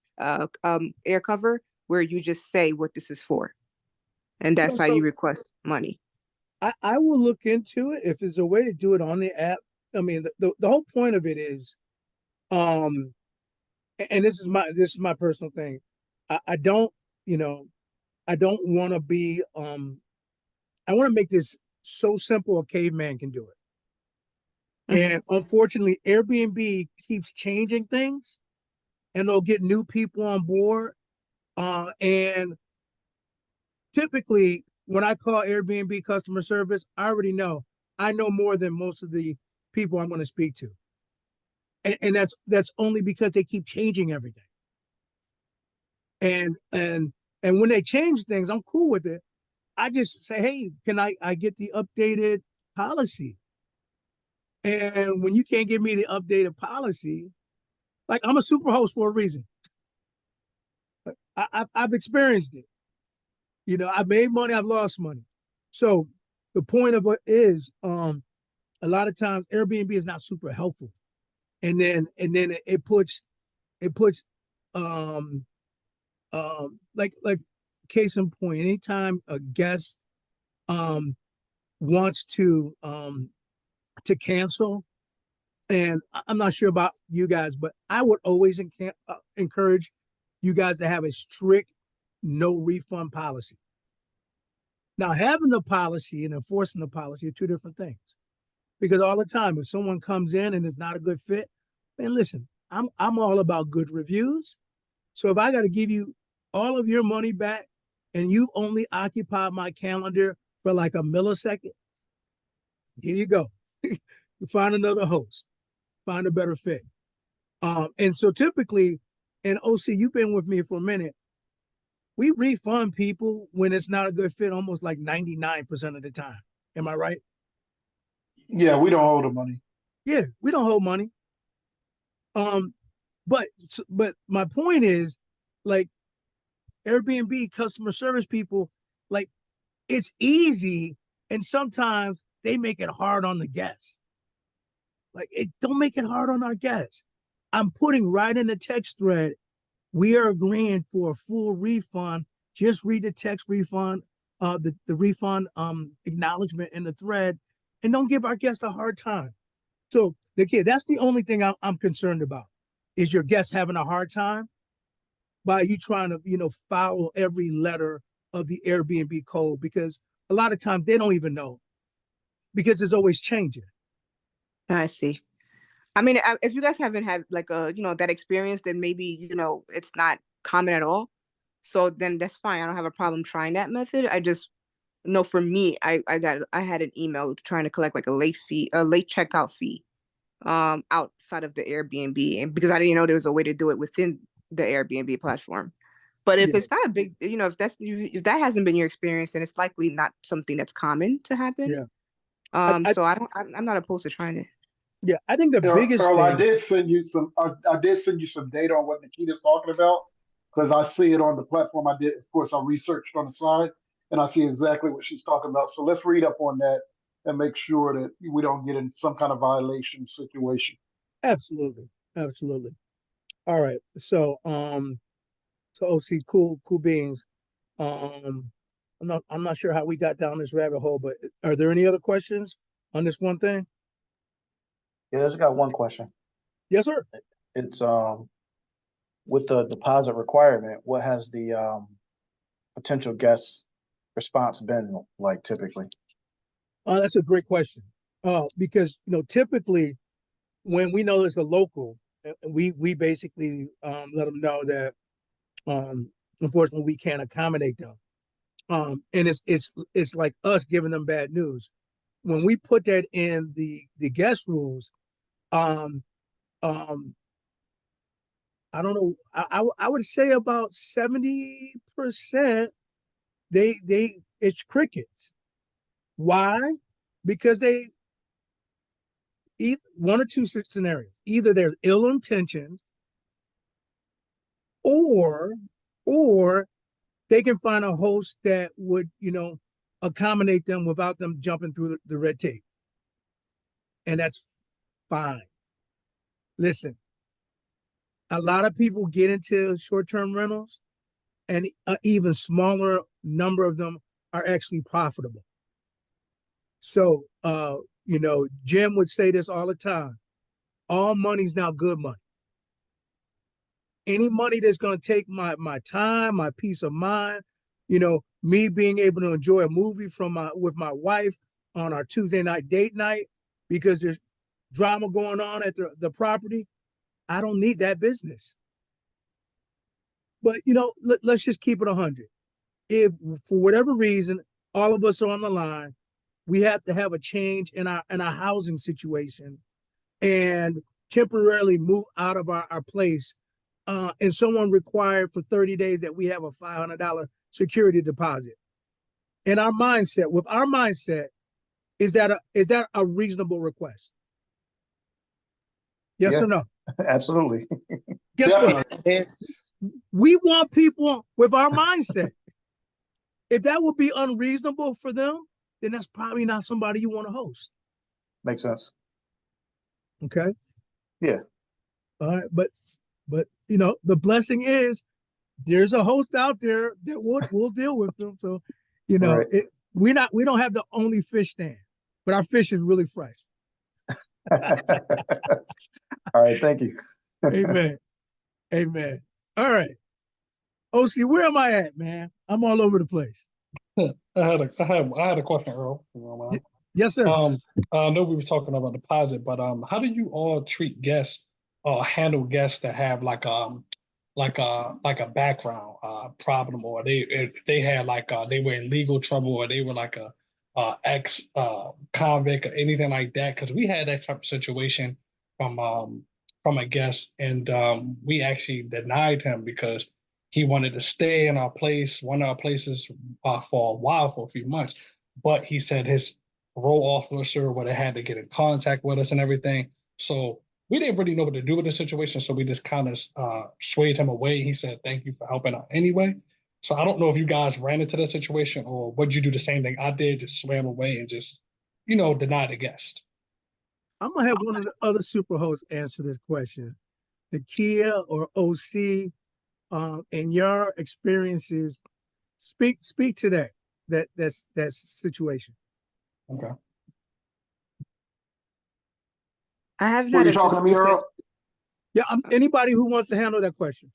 Air Cover, where you just say what this is for, and that's how you request money. I will look into it if there's a way to do it on the app. I mean, the whole point of it is, and this is my personal thing. I don't want to be, I want to make this so simple a caveman can do it. And unfortunately, Airbnb keeps changing things, and they'll get new people on board. And typically, when I call Airbnb customer service, I already know I know more than most of the people I'm going to speak to, and that's only because they keep changing everything. And when they change things, I'm cool with it. I just say, hey, can I get the updated policy? And when you can't give me the updated policy, like, I'm a super host for a reason. I've experienced it. You know, I've made money, I've lost money. So the point of it is, a lot of times Airbnb is not super helpful. And then it puts like case in point, anytime a guest wants to cancel, and I'm not sure about you guys, but I would always encourage you guys to have a strict no refund policy. Now, having the policy and enforcing the policy are two different things. Because all the time, if someone comes in and it's not a good fit, man, listen, I'm all about good reviews. So if I got to give you all of your money back and you've only occupied my calendar for like a millisecond, here you go. You find another host, find a better fit. And so typically, and OC, you've been with me for a minute, we refund people when it's not a good fit almost like 99% of the time. Am I right? Yeah, we don't hold the money. Yeah, we don't hold money. But my point is, like, Airbnb customer service people, like, it's easy, and sometimes they make it hard on the guests. Like, don't make it hard on our guests. I'm putting right in the text thread, we are agreeing for a full refund. Just read the text refund, the refund acknowledgement in the thread, and don't give our guests a hard time. So that's the only thing I'm concerned about, is your guests having a hard time by you trying to, follow every letter of the Airbnb code, because a lot of times they don't even know, because it's always changing. I see. I mean, if you guys haven't had like that experience, then maybe, it's not common at all. So then that's fine. I don't have a problem trying that method. I just know for me, I had an email trying to collect like a late checkout fee, outside of the Airbnb, and because I didn't know there was a way to do it within the Airbnb platform. But if it's not a big, if that hasn't been your experience, then it's likely not something that's common to happen. Yeah. So I'm not opposed to trying it. Yeah, I think the biggest Earl, thing. I did send you some data on what Nikita's talking about, because I see it on the platform. I researched on the side, and I see exactly what she's talking about. So let's read up on that and make sure that we don't get in some kind of violation situation. Absolutely. All right. So OC, cool beans. I'm not sure how we got down this rabbit hole, but are there any other questions on this one thing? Yeah, I just got one question. Yes, sir. It's with the deposit requirement, what has the potential guest response been like typically? That's a great question. Because typically when we know it's a local, we basically let them know that unfortunately we can't accommodate them. And it's like us giving them bad news. When we put that in the guest rules, I don't know, I would say about 70% it's crickets. Why? Because one or two scenarios. Either they're ill intentioned, or they can find a host that would, accommodate them without them jumping through the red tape. And that's fine. Listen, a lot of people get into short-term rentals, and an even smaller number of them are actually profitable. So, Jim would say this all the time: all money's now good money. Any money that's going to take my time, my peace of mind, me being able to enjoy a movie with my wife on our Tuesday night date night because there's drama going on at the property, I don't need that business. But let's just keep it 100. If for whatever reason all of us are on the line, we have to have a change in our housing situation and temporarily move out of our place, and someone required for 30 days that we have a $500 security deposit. In our mindset, with our mindset, is that a reasonable request? Yes or no? Absolutely. Guess what? Yes. We want people with our mindset. If that would be unreasonable for them, then that's probably not somebody you want to host. Makes sense. Okay. Yeah. All right. But the blessing is there's a host out there that we'll deal with them. So, Right. we don't have the only fish stand, but our fish is really fresh. All right. Thank you. Amen. Amen. All right. OC, where am I at, man? I'm all over the place. I had a question, Earl. Yes, sir. I know we were talking about deposit, but how do you all treat guests or handle guests that have like a background problem, or if they had they were in legal trouble, or they were like a ex convict or anything like that? Because we had that type of situation from a guest, and we actually denied him because he wanted to stay in our place, one of our places, for a while, for a few months. But he said his parole officer would have had to get in contact with us and everything. So we didn't really know what to do with the situation. So we just kind of swayed him away. He said, "Thank you for helping out anyway." So I don't know if you guys ran into that situation, or would you do the same thing I did, just swam away and just, deny the guest? I'm going to have one of the other super hosts answer this question. Nakia or OC, in your experiences, speak to that situation. Okay. I haven't Were had you a talking to me, situation. Earl? Yeah, anybody who wants to handle that question.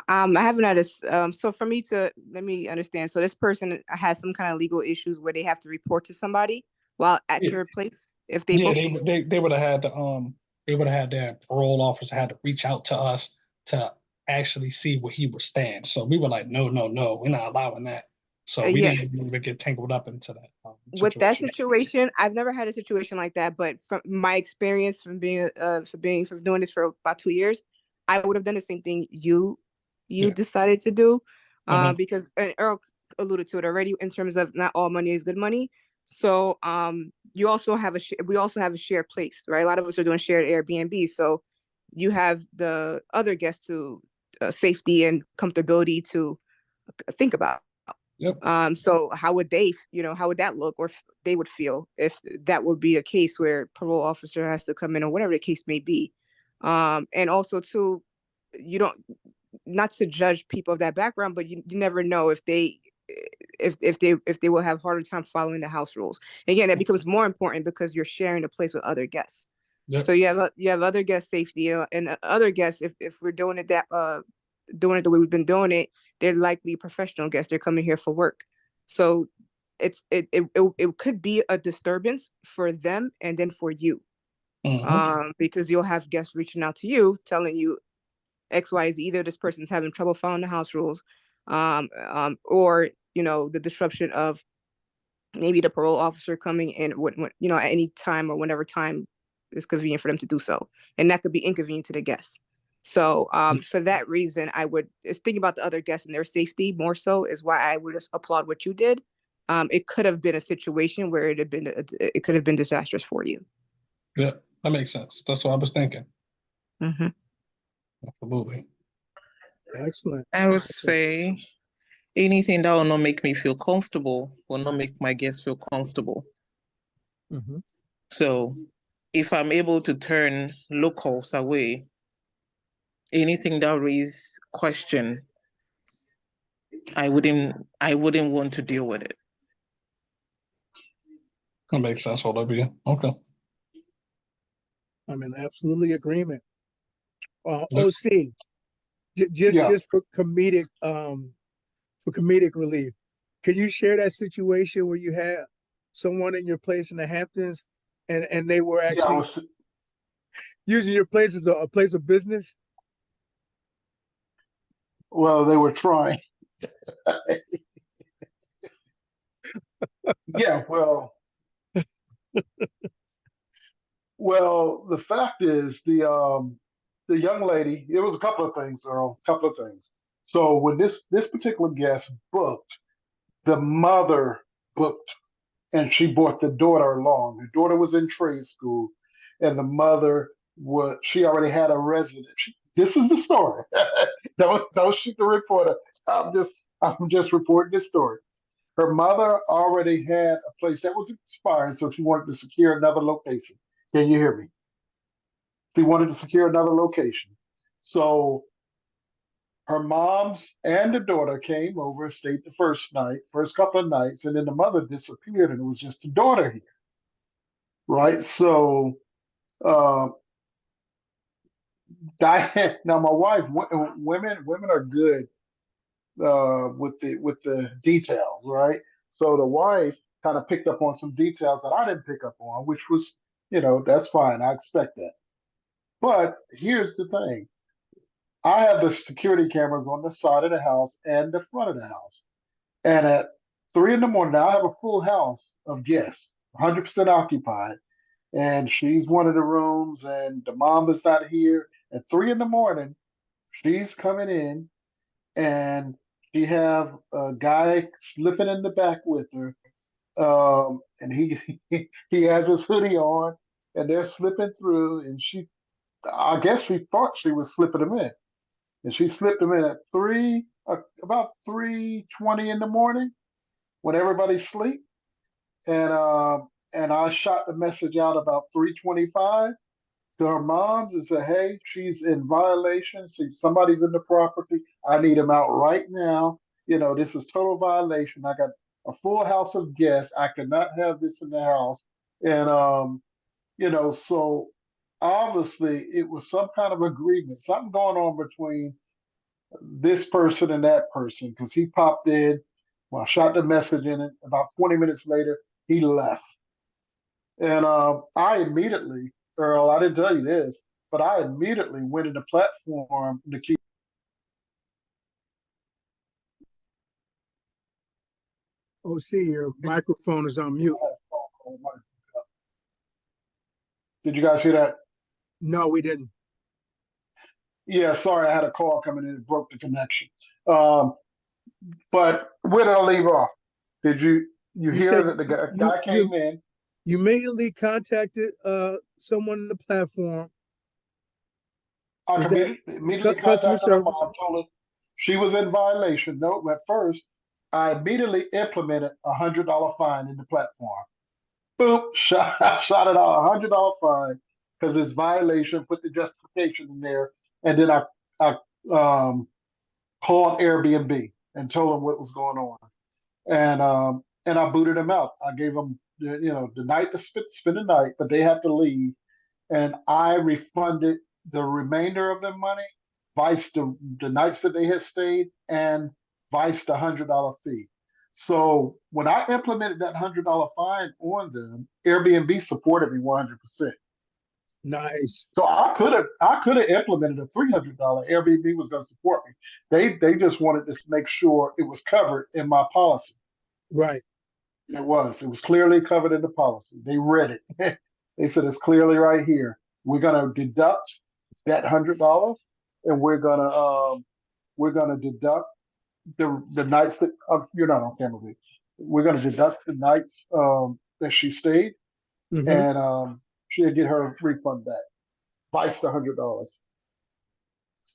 I haven't had a so for me to let me understand. So this person has some kind of legal issues where they have to report to somebody while at your place if they booked. they would have had to they would have had their parole officer had to reach out to us to actually see where he would stand. So we were like, no, we're not allowing that. So we didn't even get tangled up into that situation. With that situation, I've never had a situation like that, but from my experience from doing this for about 2 years, I would have done the same thing you decided to do, because Earl alluded to it already in terms of not all money is good money. So we also have a shared place, right? A lot of us are doing shared Airbnb, so you have the other guests to safety and comfortability to think about. Yep. So how would that look, or if they would feel if that would be a case where parole officer has to come in, or whatever the case may be. And also too, not to judge people of that background, but you never know if they will have harder time following the house rules. Again, that becomes more important because you're sharing a place with other guests. Yep. So you have other guest safety, and other guests, if we're doing it the way we've been doing it, they're likely professional guests. They're coming here for work. So it could be a disturbance for them and then for you. Because you'll have guests reaching out to you telling you X, Y, Z, either this person's having trouble following the house rules, or the disruption of maybe the parole officer coming in at any time or whenever time is convenient for them to do so, and that could be inconvenient to the guests. So for that reason, I would think about the other guests and their safety more so is why I would applaud what you did. It could have been a situation where it could have been disastrous for you. Yeah, that makes sense. That's what I was thinking. Mm-hmm. Absolutely. Excellent. I would say anything that will not make me feel comfortable will not make my guests feel comfortable. Mm-hmm. So if I'm able to turn locals away, anything that raises question, I wouldn't want to deal with it. That makes sense, Olivia. Okay. I'm in absolutely agreement. OC, just for comedic relief, can you share that situation where you had someone in your place in the Hamptons, and they were Yeah, actually using your place as a place of business? well, they were trying. Yeah, well, the fact is the young lady, it was a couple of things, Earl, a couple of things. So when this particular guest booked, the mother booked and she brought the daughter along. The daughter was in trade school, and the mother she already had a residence. This is the story. Don't shoot the reporter. I'm just reporting this story. Her mother already had a place that was expiring, so she wanted to secure another location. Can you hear me? She wanted to secure another location. So her moms and the daughter came over, stayed the first couple of nights, and then the mother disappeared, and it was just the daughter here, right? So, Diane, now my wife, women are good with the details, right? So the wife kind of picked up on some details that I didn't pick up on, which was, that's fine. I expect that. But here's the thing. I have the security cameras on the side of the house and the front of the house. And at 3 in the morning, now I have a full house of guests, 100% occupied. And she's one of the rooms, and the mom is not here. At 3 in the morning, she's coming in, and she have a guy slipping in the back with her. And he has his hoodie on, and they're slipping through, and I guess she thought she was slipping him in. And she slipped him in at about 3:20 in the morning when everybody's asleep. And I shot the message out about 3:25 to her moms and said, "Hey, she's in violation. See, somebody's in the property. I need him out right now. This is total violation. I got a full house of guests. I cannot have this in the house." And so obviously it was some kind of agreement, something going on between this person and that person, because he popped in. Well, I shot the message in it. About 20 minutes later, he left. And I immediately, Earl, I didn't tell you this, but I immediately went into platform to keep. Oh, see, your microphone is on mute. Did you guys hear that? No, we didn't. Yeah, sorry, I had a call coming in and broke the connection. But where did I leave off? Did you hear that the guy came in? You immediately contacted someone on the platform. I immediately contacted her mom, told her she was in violation. No, at first, I immediately implemented a $100 fine in the platform. Boop, shot it out, $100 fine because it's violation. Put the justification in there, and then I called Airbnb and told them what was going on, and I booted them out. I gave them the night to spend the night, but they had to leave, and I refunded the remainder of their money, vice the nights that they had stayed, and vice the $100 fee. So when I implemented that $100 fine on them, Airbnb supported me 100%. Nice. So I could have implemented a $300. Airbnb was going to support me. They just wanted to make sure it was covered in my policy. Right. It was clearly covered in the policy. They read it. They said it's clearly right here. We're going to deduct that $100, and we're gonna deduct the nights that you're not on camera. We're gonna deduct the nights that she stayed, and she'll get her refund back, vice the $100.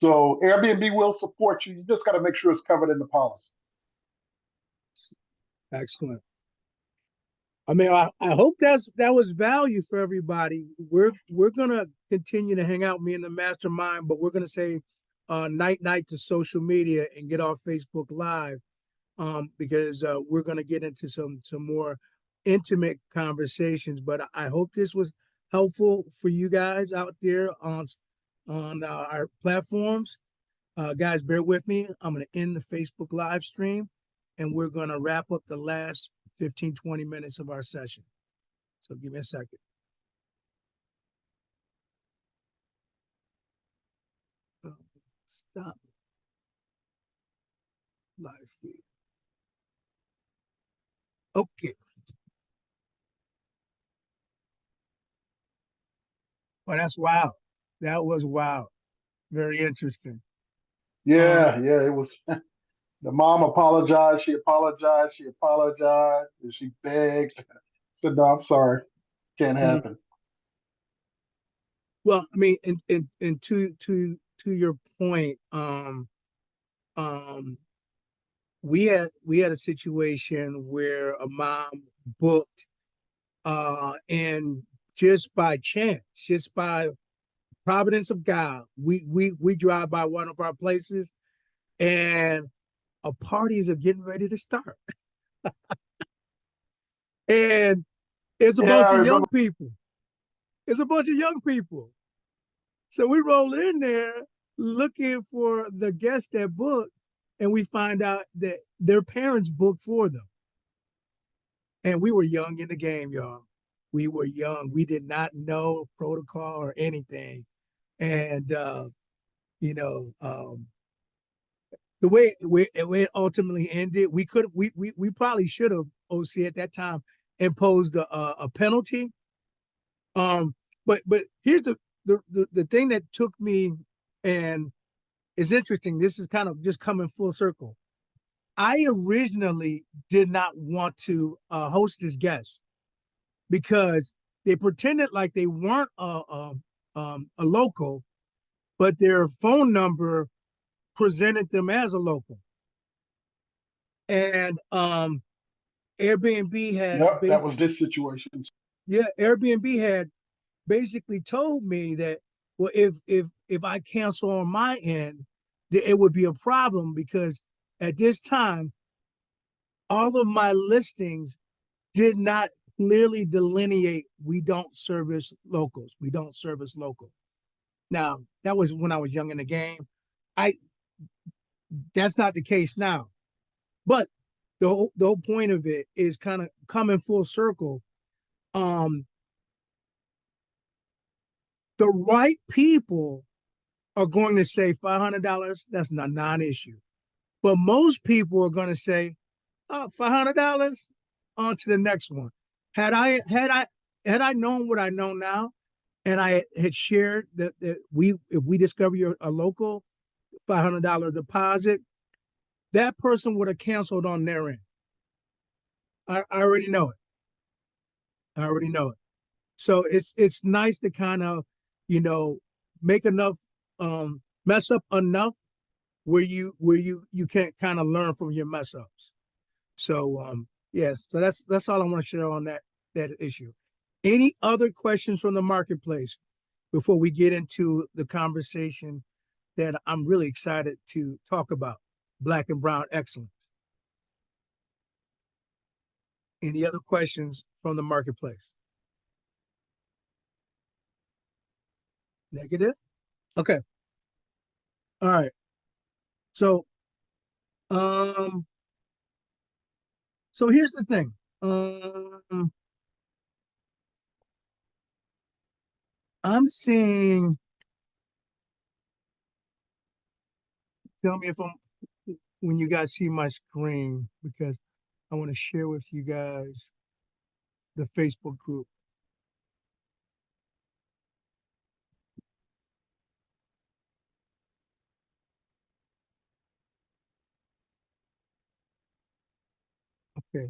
So Airbnb will support you. You just got to make sure it's covered in the policy. Excellent. I mean, I hope that was value for everybody. We're gonna continue to hang out, me and the mastermind, but we're gonna say night to social media and get off Facebook Live, because we're gonna get into some more intimate conversations. But I hope this was helpful for you guys out there on our platforms. Guys, bear with me. I'm gonna end the Facebook live stream, and we're gonna wrap up the last 15, 20 minutes of our session. So give me a second. Stop live feed. Okay. Well, that's wild. That was wild. Very interesting. Yeah, it was. The mom apologized. She apologized. She apologized. And she begged. Said, "No, I'm sorry. Can't happen." Well, I mean, and to your point, we had a situation where a mom booked, and just by chance, just by providence of God, we drive by one of our places, and a parties are getting ready to start, and it's a Yeah, bunch I of young remember. people. It's a bunch of young people. So we roll in there looking for the guests that booked, and we find out that their parents booked for them. And we were young in the game, y'all. We were young. We did not know protocol or anything. And you know, the way it ultimately ended, we probably should have, OC, at that time imposed a penalty. But here's the thing that took me, and it's interesting. This is kind of just coming full circle. I originally did not want to host this guest because they pretended like they weren't a local, but their phone number presented them as a local. And Airbnb had Yep, that was this situation. Airbnb had basically told me that, well, if I cancel on my end, it would be a problem because at this time, all of my listings did not clearly delineate we don't service locals. We don't service local. Now, that was when I was young in the game. That's not the case now. But the whole point of it is kind of coming full circle. The right people are going to say $500, that's not non-issue. But most people are going to say, oh, $500, on to the next one. Had I known what I know now, and I had shared that if we discover you're a local, $500 deposit, that person would have canceled on their end. I already know it. I already know it. So it's nice to kind of, make enough, mess up enough where you can kind of learn from your mess ups. So yes, so that's all I want to share on that issue. Any other questions from the marketplace before we get into the conversation that I'm really excited to talk about, Black and Brown excellence? Any other questions from the marketplace? Negative? Okay. All right. So so here's the thing. I'm seeing, tell me if when you guys see my screen, because I want to share with you guys the Facebook group. Okay.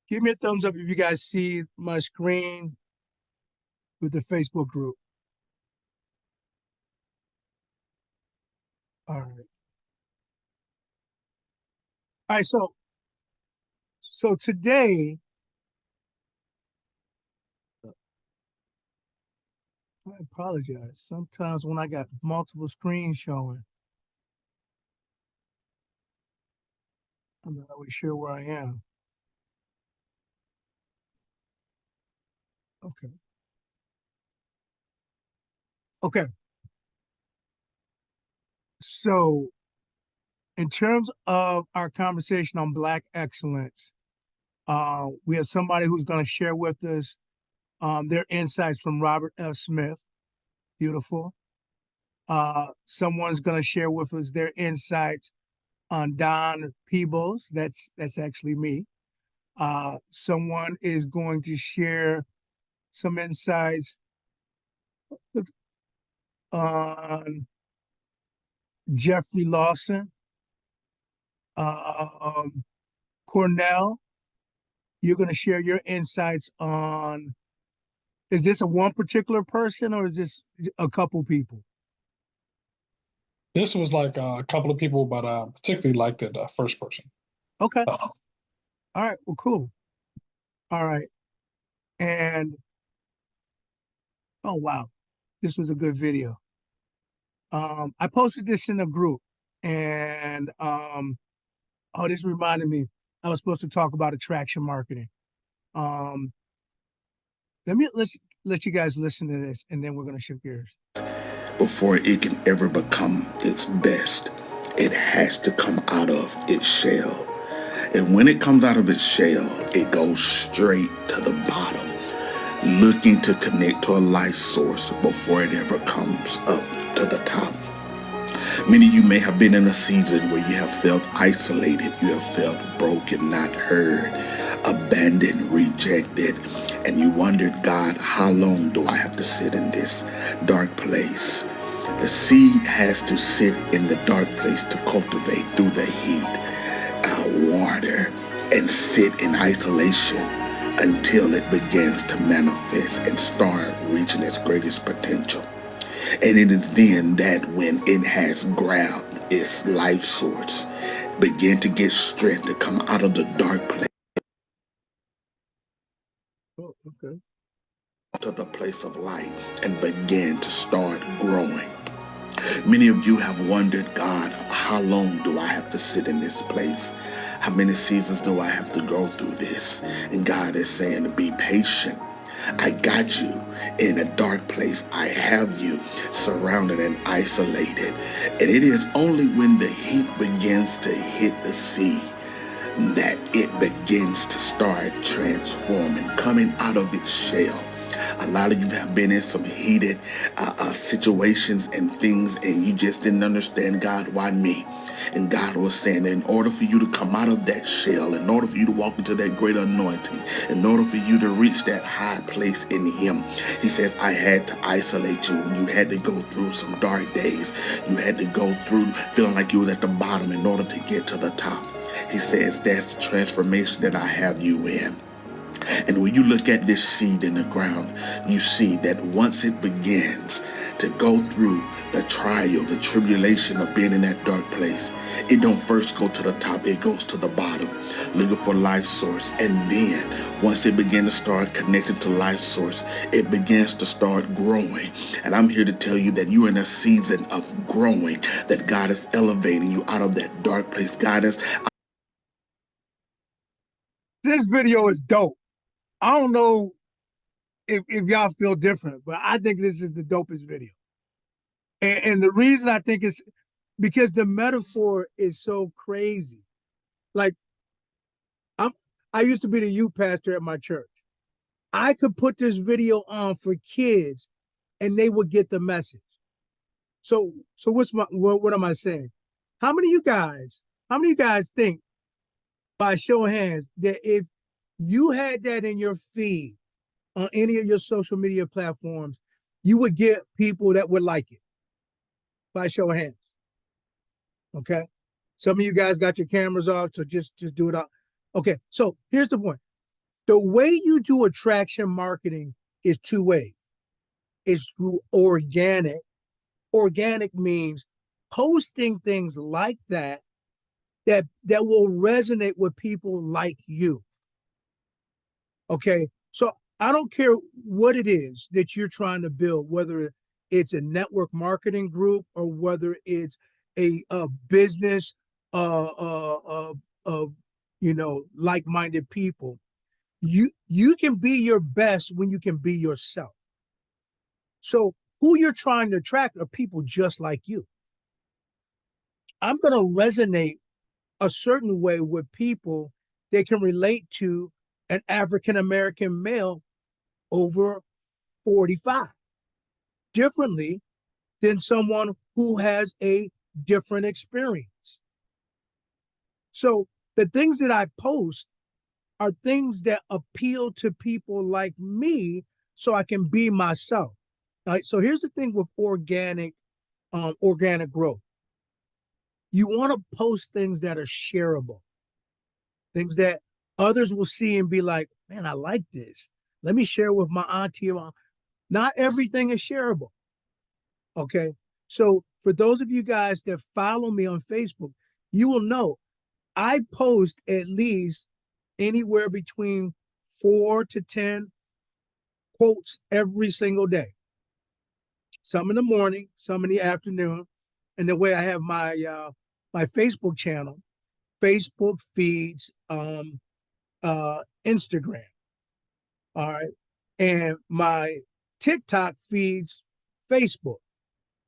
Give me a thumbs up if you guys see my screen with the Facebook group. All right. All right, so today, I apologize. Sometimes when I got multiple screens showing, I'm not always sure where I am. Okay. Okay. So in terms of our conversation on Black excellence, we have somebody who's going to share with us their insights from Robert F. Smith. Beautiful. Someone's going to share with us their insights on Don Peebles. That's actually me. Someone is going to share some insights on Jeffrey Lawson. Cornell, you're going to share your insights on, is this a one particular person or is this a couple people? This was like a couple of people, but particularly liked it first person. Okay. All right. Well, cool. All right. And, oh, wow. This was a good video. I posted this in a group and, oh, this reminded me, I was supposed to talk about attraction marketing. Let's let you guys listen to this and then we're going to shift gears. Before it can ever become its best, it has to come out of its shell. And when it comes out of its shell, it goes straight to the bottom, looking to connect to a life source before it ever comes up to the top. Many of you may have been in a season where you have felt isolated, you have felt broken, not heard, abandoned, rejected, and you wondered, God, how long do I have to sit in this dark place? The seed has to sit in the dark place to cultivate through the heat, water, and sit in isolation until it begins to manifest and start reaching its greatest potential. And it is then that when it has grabbed its life source, begin to get strength to come out of the dark place. Oh, okay. To the place of light and begin to start growing. Many of you have wondered, God, how long do I have to sit in this place? How many seasons do I have to go through this? And God is saying, be patient. I got you in a dark place. I have you surrounded and isolated. And it is only when the heat begins to hit the sea that it begins to start transforming, coming out of its shell. A lot of you have been in some heated situations and things, and you just didn't understand, God, why me? And God was saying, in order for you to come out of that shell, in order for you to walk into that great anointing, in order for you to reach that high place in Him, He says, I had to isolate you. You had to go through some dark days. You had to go through feeling like you was at the bottom in order to get to the top. He says, that's the transformation that I have you in. And when you look at this seed in the ground, you see that once it begins to go through the trial, the tribulation of being in that dark place, it don't first go to the top, it goes to the bottom, looking for life source. And then once it begins to start connected to life source, it begins to start growing. And I'm here to tell you that you're in a season of growing, that God is elevating you out of that dark place. God is... This video is dope. I don't know if y'all feel different, but I think this is the dopest video. And the reason I think is because the metaphor is so crazy. Like, I used to be the youth pastor at my church. I could put this video on for kids and they would get the message. So what am I saying? How many of you guys think, by show of hands, that if you had that in your feed on any of your social media platforms, you would get people that would like it? By show of hands. Okay. Some of you guys got your cameras off, so just do it out. Okay. So here's the point. The way you do attraction marketing is two ways. It's through organic. Organic means posting things like that will resonate with people like you. Okay. So I don't care what it is that you're trying to build, whether it's a network marketing group or whether it's a business of like-minded people. You can be your best when you can be yourself. So who you're trying to attract are people just like you. I'm going to resonate a certain way with people they can relate to an African American male over 45 differently than someone who has a different experience. So the things that I post are things that appeal to people like me so I can be myself. All right. So here's the thing with organic growth. You want to post things that are shareable, things that others will see and be like, man, I like this. Let me share with my auntie. Not everything is shareable. Okay. So for those of you guys that follow me on Facebook, you will know I post at least anywhere between 4 to 10 quotes every single day. Some in the morning, some in the afternoon. And the way I have my my Facebook channel, Facebook feeds Instagram. All right. And my TikTok feeds Facebook.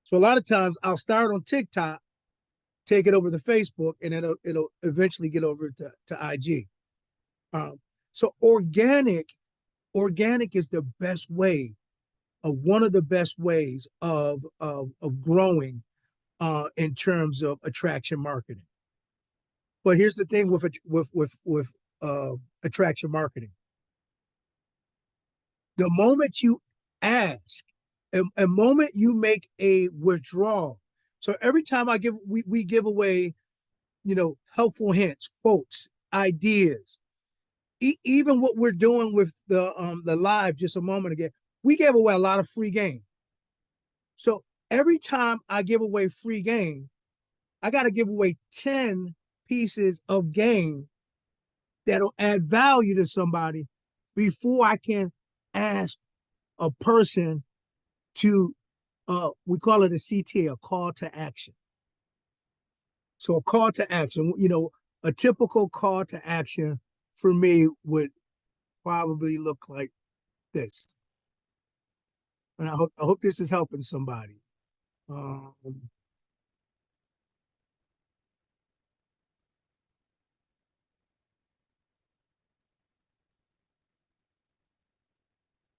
So a lot of times I'll start on TikTok, take it over to Facebook, and it'll eventually get over to IG. So organic is the best way, one of the best ways of growing in terms of attraction marketing. But here's the thing with attraction marketing. The moment you ask, a moment you make a withdrawal. So every time we give away, helpful hints, quotes, ideas. Even what we're doing with the live just a moment ago, we gave away a lot of free game. So every time I give away free game, I got to give away 10 pieces of game that'll add value to somebody before I can ask a person to, we call it a CTA, a call to action. So a call to action, a typical call to action for me would probably look like this. And I hope this is helping somebody. All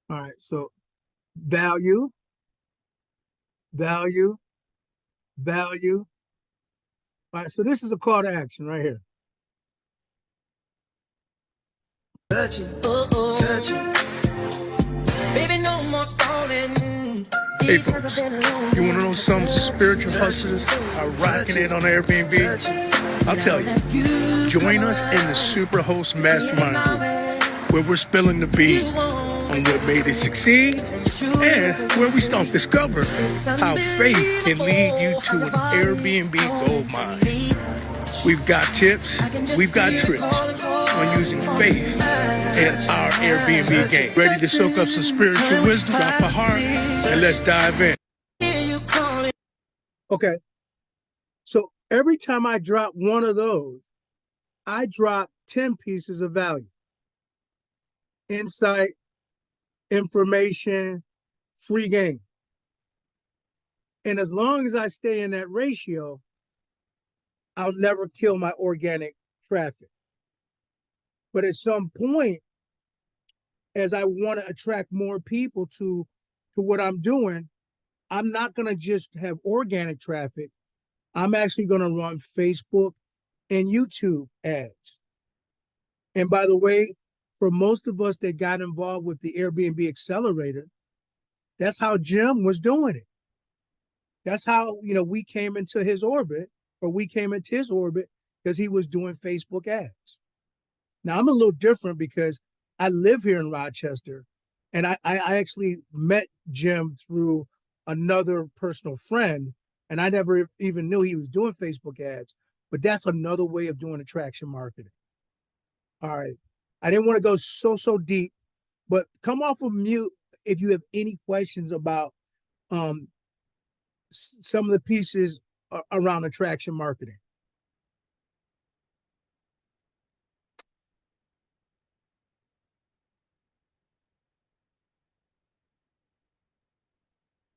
right, so value. All right, so this is a call to action right here. Touch it, touch it. Baby, no more stalling. Hey folks, you want to know some spiritual hustlers are rocking it on Airbnb? I'll tell you, join us in the Super Host Mastermind Group, where we're spilling the beans on what made it succeed and where we start to discover how faith can lead you to an Airbnb gold mine. We've got tips, we've got tricks on using faith in our Airbnb game. Ready to soak up some spiritual wisdom, drop a heart, and let's dive in. Okay. So every time I drop one of those, I drop 10 pieces of value. Insight, information, free game. And as long as I stay in that ratio, I'll never kill my organic traffic. But at some point, as I want to attract more people to what I'm doing, I'm not going to just have organic traffic. I'm actually going to run Facebook and YouTube ads. And by the way, for most of us that got involved with the Airbnb accelerator, that's how Jim was doing it. That's how, we came into his orbit, because he was doing Facebook ads. Now I'm a little different because I live here in Rochester, and I actually met Jim through another personal friend, and I never even knew he was doing Facebook ads, but that's another way of doing attraction marketing. All right. I didn't want to go so deep, but come off of mute if you have any questions about some of the pieces around attraction marketing.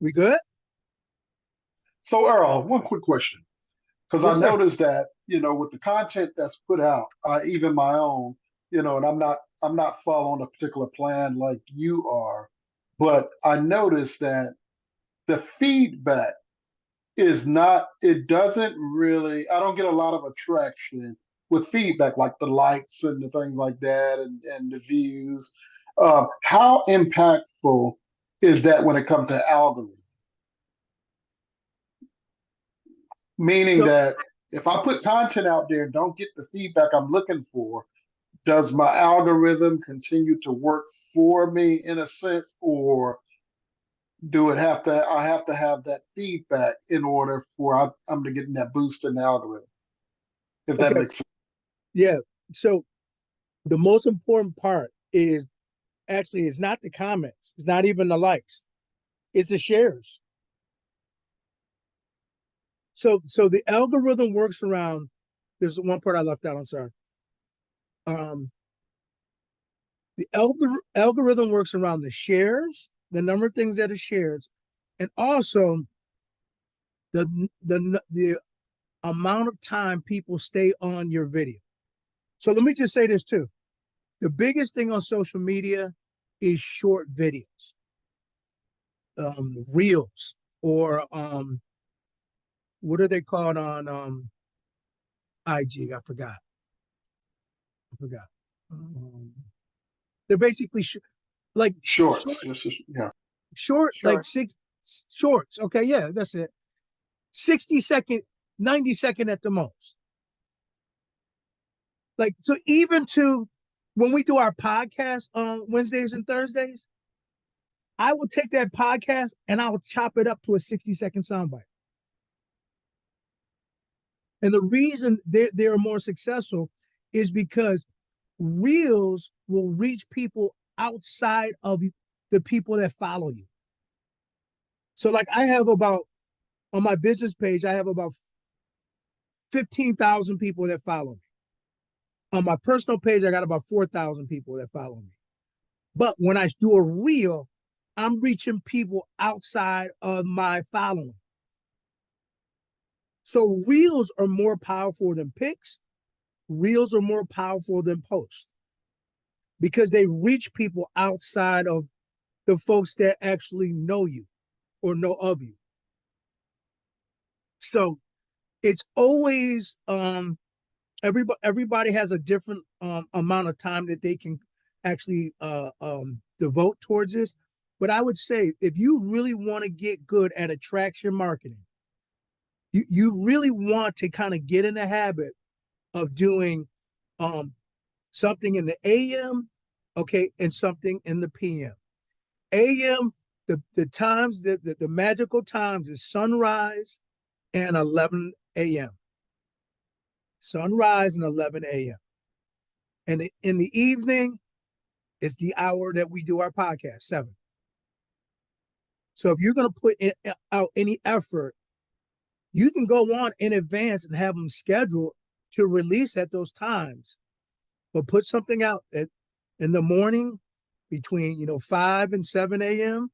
We good? So Earl, one quick question. Because Yes, I sir. noticed that, with the content that's put out, even my own, and I'm not following a particular plan like you are, but I noticed that the feedback is not, it doesn't really, I don't get a lot of attraction with feedback like the likes and the things like that and the views. How impactful is that when it comes to algorithm? Meaning So, that if I put content out there and don't get the feedback I'm looking for, does my algorithm continue to work for me in a sense, or I have to have that feedback in order for I'm to get that boost in the algorithm, if that okay, makes sense. yeah. So the most important part is actually it's not the comments, it's not even the likes, it's the shares. So the algorithm works around. There's one part I left out. I'm sorry. Um, the algorithm works around the shares, the number of things that are shared, and also the amount of time people stay on your video. So let me just say this too. The biggest thing on social media is short videos, reels, or what are they called on IG? I forgot. They're basically like Shorts, yeah. short, like Short. six shorts. Okay, yeah, that's it. 60-second, 90-second at the most. Like, so even to when we do our podcast on Wednesdays and Thursdays, I will take that podcast and I will chop it up to a 60-second soundbite. And the reason they're more successful is because reels will reach people outside of the people that follow you. So, like, I have about, on my business page, I have about 15,000 people that follow me. On my personal page, I got about 4,000 people that follow me. But when I do a reel, I'm reaching people outside of my following. So reels are more powerful than pics. Reels are more powerful than posts because they reach people outside of the folks that actually know you or know of you. So it's always everybody has a different amount of time that they can actually devote towards this. But I would say if you really want to get good at attraction marketing, you really want to kind of get in the habit of doing something in the AM, okay, and something in the PM. AM, the times, the magical times is sunrise and 11 a.m. Sunrise and 11 a.m. And in the evening, it's the hour that we do our podcast, 7. So if you're going to put out any effort, you can go on in advance and have them scheduled to release at those times. But put something out in the morning between 5 and 7 a.m.,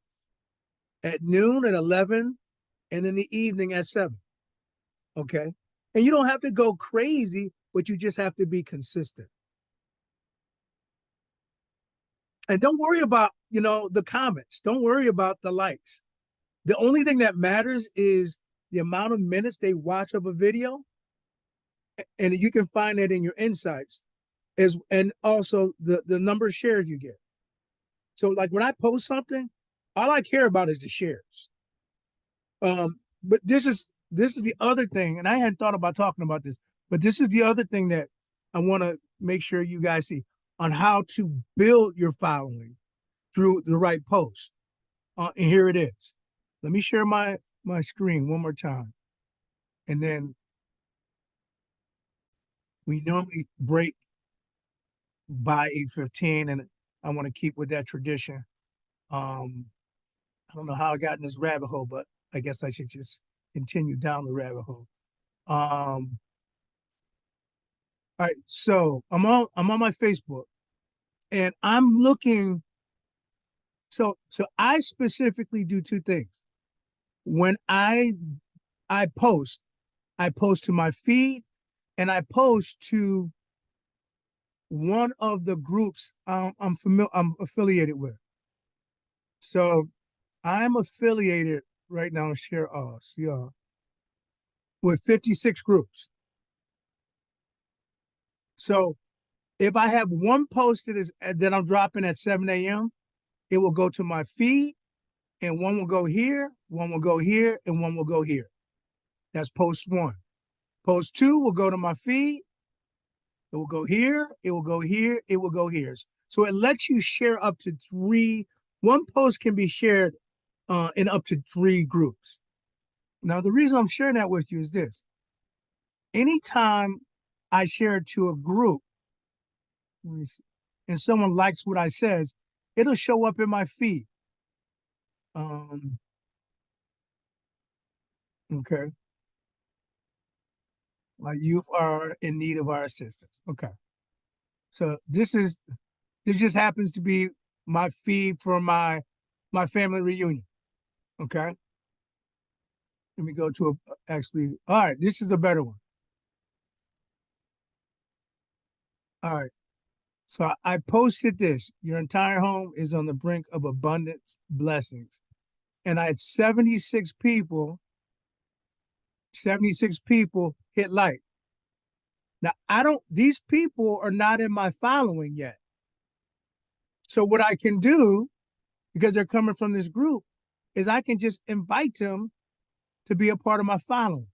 at noon at 11, and in the evening at 7. Okay. And you don't have to go crazy, but you just have to be consistent. And don't worry about, the comments. Don't worry about the likes. The only thing that matters is the amount of minutes they watch of a video. And you can find that in your insights, and also the number of shares you get. So like when I post something, all I care about is the shares. But this is the other thing, and I hadn't thought about talking about this, but this is the other thing that I want to make sure you guys see on how to build your following through the right post. And here it is. Let me share my screen one more time. And then we normally break by 8:15, and I want to keep with that tradition. I don't know how I got in this rabbit hole, but I guess I should just continue down the rabbit hole. All right, so I'm on my Facebook, and I'm looking. So I specifically do 2 things. When I post, I post to my feed, and I post to one of the groups I'm affiliated with. So I'm affiliated right now, share with 56 groups. So if I have one post that I'm dropping at 7 a.m., it will go to my feed, and one will go here, one will go here, and one will go here. That's post 1. Post 2 will go to my feed. It will go here, it will go here, it will go here. So it lets you share up to 3. One post can be shared in up to 3 groups. Now, the reason I'm sharing that with you is this. Anytime I share it to a group, and someone likes what I says, it'll show up in my feed. Okay. My youth are in need of our assistance. Okay. So this just happens to be my feed for my family reunion. Okay. Let me go to all right, this is a better one. All right. So I posted this. Your entire home is on the brink of abundance blessings. And I had 76 people hit like. Now, these people are not in my following yet. So what I can do, because they're coming from this group, is I can just invite them to be a part of my following.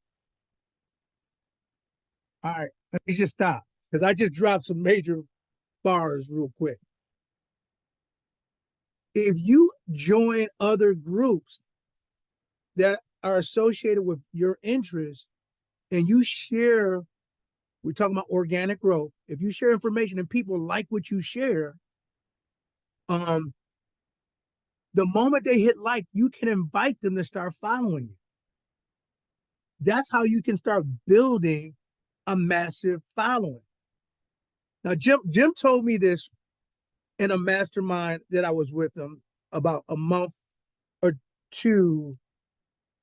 All right, let me just stop, because I just dropped some major bars real quick. If you join other groups that are associated with your interests, and you share, we're talking about organic growth. If you share information and people like what you share, the moment they hit like, you can invite them to start following you. That's how you can start building a massive following. Now, Jim told me this in a mastermind that I was with him about a month or 2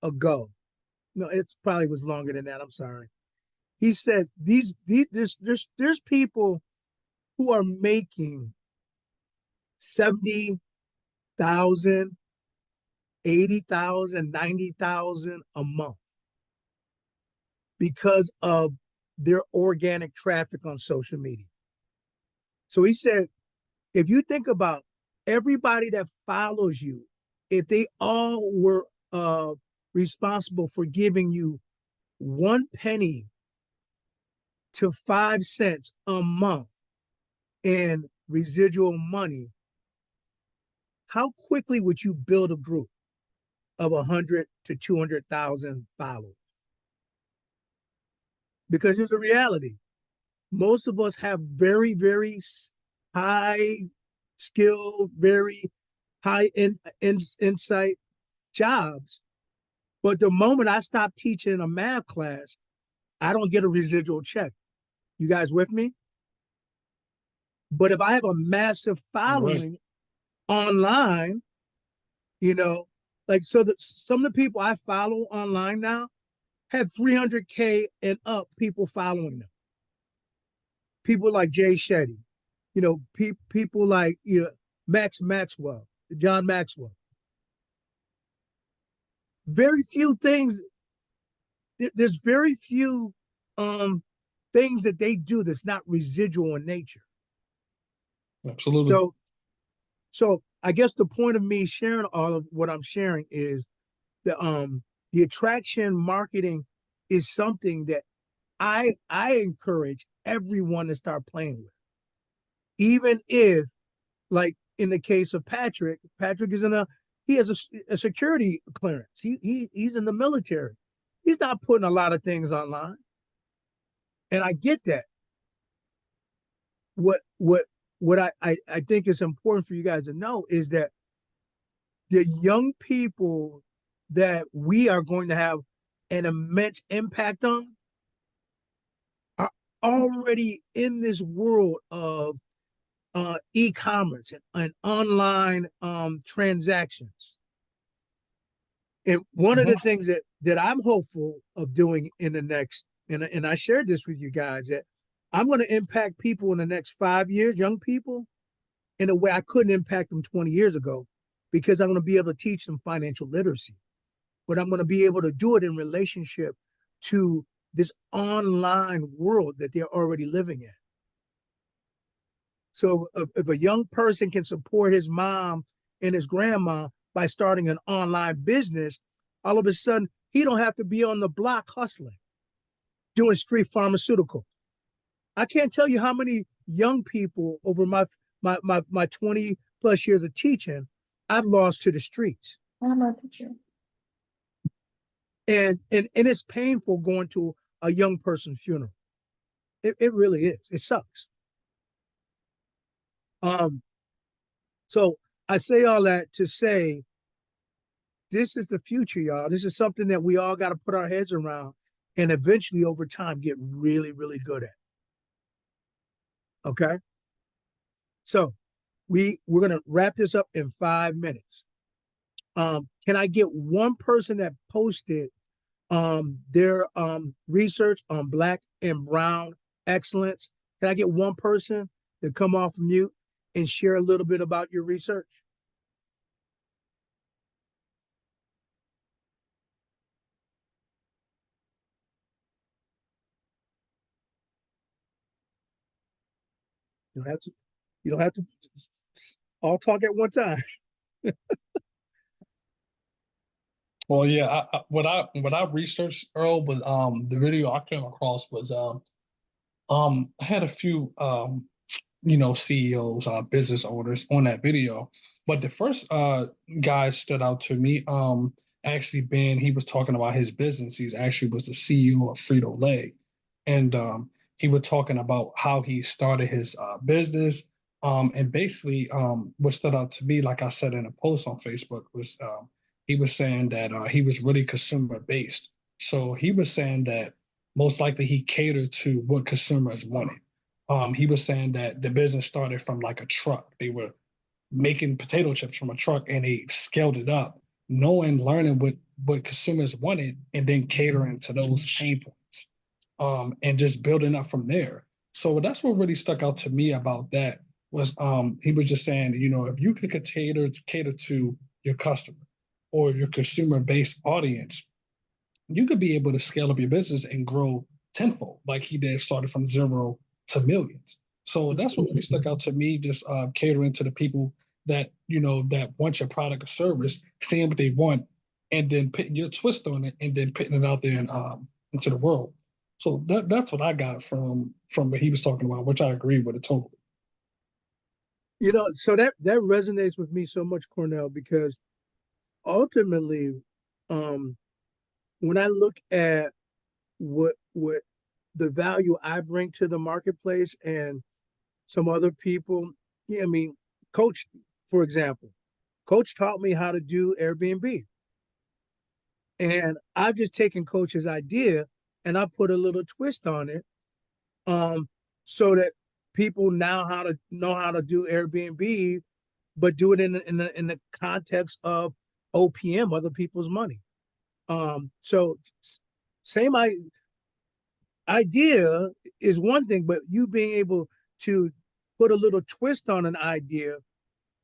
ago. No, it probably was longer than that. I'm sorry. He said there's people who are making 70,000, 80,000, 90,000 a month because of their organic traffic on social media. So he said, if you think about everybody that follows you, if they all were responsible for giving you 1 penny to 5 cents a month in residual money, how quickly would you build a group of 100 to 200,000 followers? Because here's the reality. Most of us have very, very high skill, very high insight jobs. But the moment I stop teaching a math class, I don't get a residual check. You guys with me? But if I have a massive following online, some of the people I follow online now have 300K and up people following them. People like Jay Shetty, people like Maxwell, John Maxwell. Very few things. There's very few things that they do that's not residual in nature. Absolutely. So I guess the point of me sharing all of what I'm sharing is the attraction marketing is something that I encourage everyone to start playing with. Even if, like in the case of Patrick he has a security clearance. He's in the military. He's not putting a lot of things online. And I get that. What I think is important for you guys to know is that the young people that we are going to have an immense impact on are already in this world of e-commerce and online transactions. And one of the things that I'm hopeful of doing in the next, and I shared this with you guys, that I'm going to impact people in the next 5 years, young people, in a way I couldn't impact them 20 years ago, because I'm going to be able to teach them financial literacy. But I'm going to be able to do it in relationship to this online world that they're already living in. So if a young person can support his mom and his grandma by starting an online business, all of a sudden he don't have to be on the block hustling, doing street pharmaceutical. I can't tell you how many young people over my 20 plus years of teaching I've lost to the streets. I'm a teacher. And it's painful going to a young person's funeral. It really is. It sucks. So I say all that to say, this is the future, y'all. This is something that we all got to put our heads around and eventually over time get really, really good at. Okay? So we're going to wrap this up in 5 minutes. Can I get one person that posted their research on Black and Brown excellence? Can I get one person to come off mute and share a little bit about your research? You don't have to all talk at one time. Well, yeah, what I researched, Earl, was the video I came across was I had a few CEOs, business owners on that video, but the first guy stood out to me. Actually, Ben, he was talking about his business. He's actually was the CEO of Frito-Lay, and he was talking about how he started his business. And basically, what stood out to me, like I said in a post on Facebook, was he was saying that he was really consumer based. So he was saying that most likely he catered to what consumers wanted. He was saying that the business started from like a truck. They were making potato chips from a truck and they scaled it up, learning what consumers wanted, and then catering to those pain points, and just building up from there. So that's what really stuck out to me about that was he was just saying, if you could cater to your customer or your consumer-based audience, you could be able to scale up your business and grow tenfold, like he did, started from 0 to millions. So that's what really stuck out to me, just catering to the people that, that want your product or service, seeing what they want, and then putting your twist on it, and then putting it out there and into the world. So that's what I got from what he was talking about, which I agree with it totally. So that resonates with me so much, Cornell, because ultimately, when I look at what the value I bring to the marketplace and some other people, Coach, for example, Coach taught me how to do Airbnb. And I've just taken Coach's idea and I put a little twist on it, so that people now know how to do Airbnb, but do it in the context of OPM, other people's money. So same idea is one thing, but you being able to put a little twist on an idea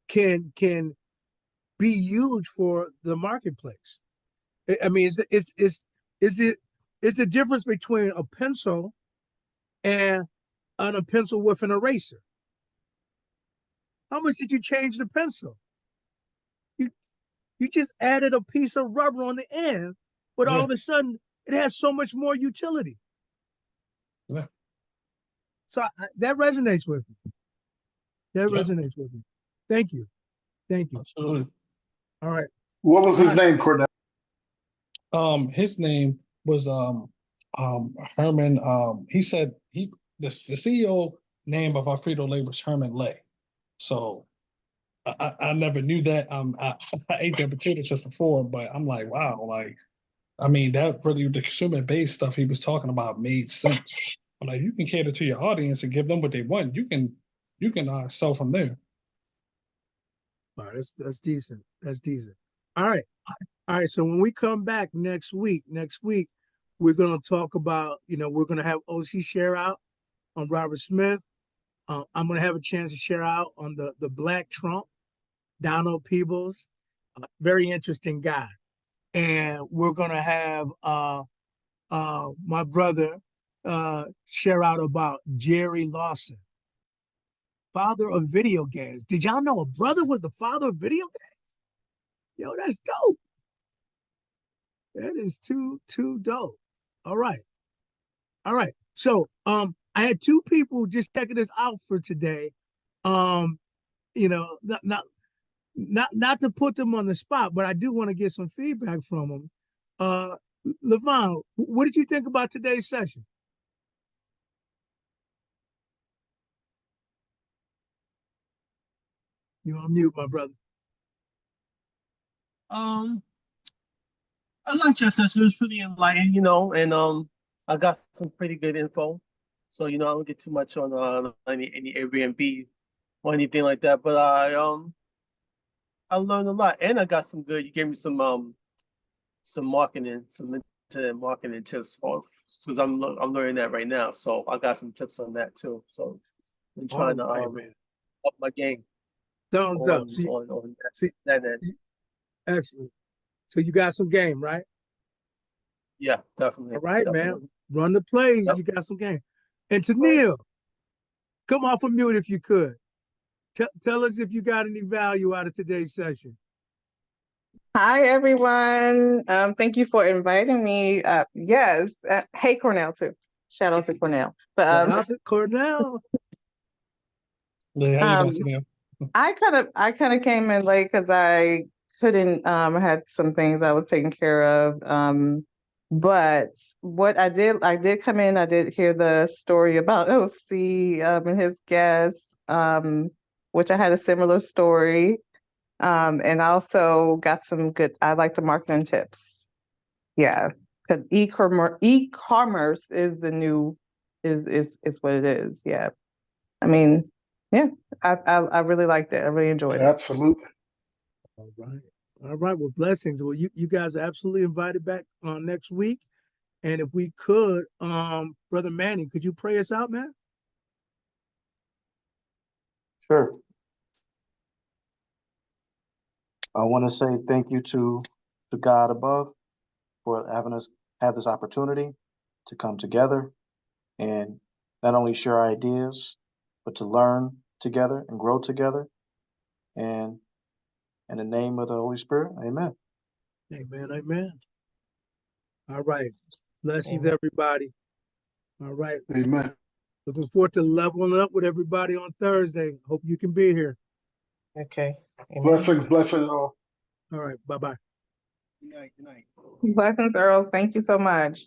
can be huge for the marketplace. I mean, is the difference between a pencil and a pencil with an eraser? How much did you change the pencil? You just added a piece of rubber on the end, but all of a sudden it has so much more utility. Yeah. So that resonates with me. Resonates with me. Thank you. Absolutely. All right. What was his name, Cornell? His name was Herman. He said the CEO name of our Frito-Lay was Herman Lay. So I never knew that. I ate their potato chips before, but I'm like, wow, that really, the consumer-based stuff he was talking about made sense. I'm like, you can cater to your audience and give them what they want. You can sell from there. All right, that's decent. All right. All right. So when we come back next week, we're going to talk about, we're going to have OC share out on Robert Smith. I'm going to have a chance to share out on the Black Trump, Donald Peebles, very interesting guy. And we're going to have my brother share out about Jerry Lawson, father of video games. Did y'all know a brother was the father of video games? Yo, that's dope. That is too dope. All right. So I had two people just checking this out for today. Not to put them on the spot, but I do want to get some feedback from them. Levon, what did you think about today's session? You're on mute, my brother. I liked your session. It was pretty enlightening, and I got some pretty good info. So, I don't get too much on any Airbnb or anything like that. But I learned a lot, and I got some good. You gave me some marketing, some internet marketing tips because I'm learning that right now. So I got some tips on that too. So I'm trying to up my game. Thumbs up. On that end. Excellent. So you got some game, right? Yeah, definitely. All right, definitely. man. Run the plays. Yep. You got some game. And Tamil, come off of mute if you could. Tell us if you got any value out of today's session. Hi, everyone. Thank you for inviting me. Yes. Hey, Cornell, too. Shout out to Cornell. But shout out to Cornell. Yeah, how you doing, I kind of came in late because I couldn't. I had some things I was taking care of. But what I did come in. I did hear the story about OC and his guests, which I had a similar story. And I also got some good. I like the marketing tips. Yeah, because e-commerce is the new is what it is. Yeah, I mean, yeah, I really liked it. I really enjoyed it. Absolutely. All right. Well, blessings. Well, you guys are absolutely invited back on next week. And if we could, Brother Manny, could you pray us out, man? Sure. I want to say thank you to God above for having us have this opportunity to come together and not only share ideas, but to learn together and grow together. And in the name of the Holy Spirit, amen. Amen. All right. Blessings, everybody. All right. Amen. Looking forward to leveling up with everybody on Thursday. Hope you can be here. Okay. Blessings all. All right. Bye-bye. Good night. Blessings, Earls. Thank you so much.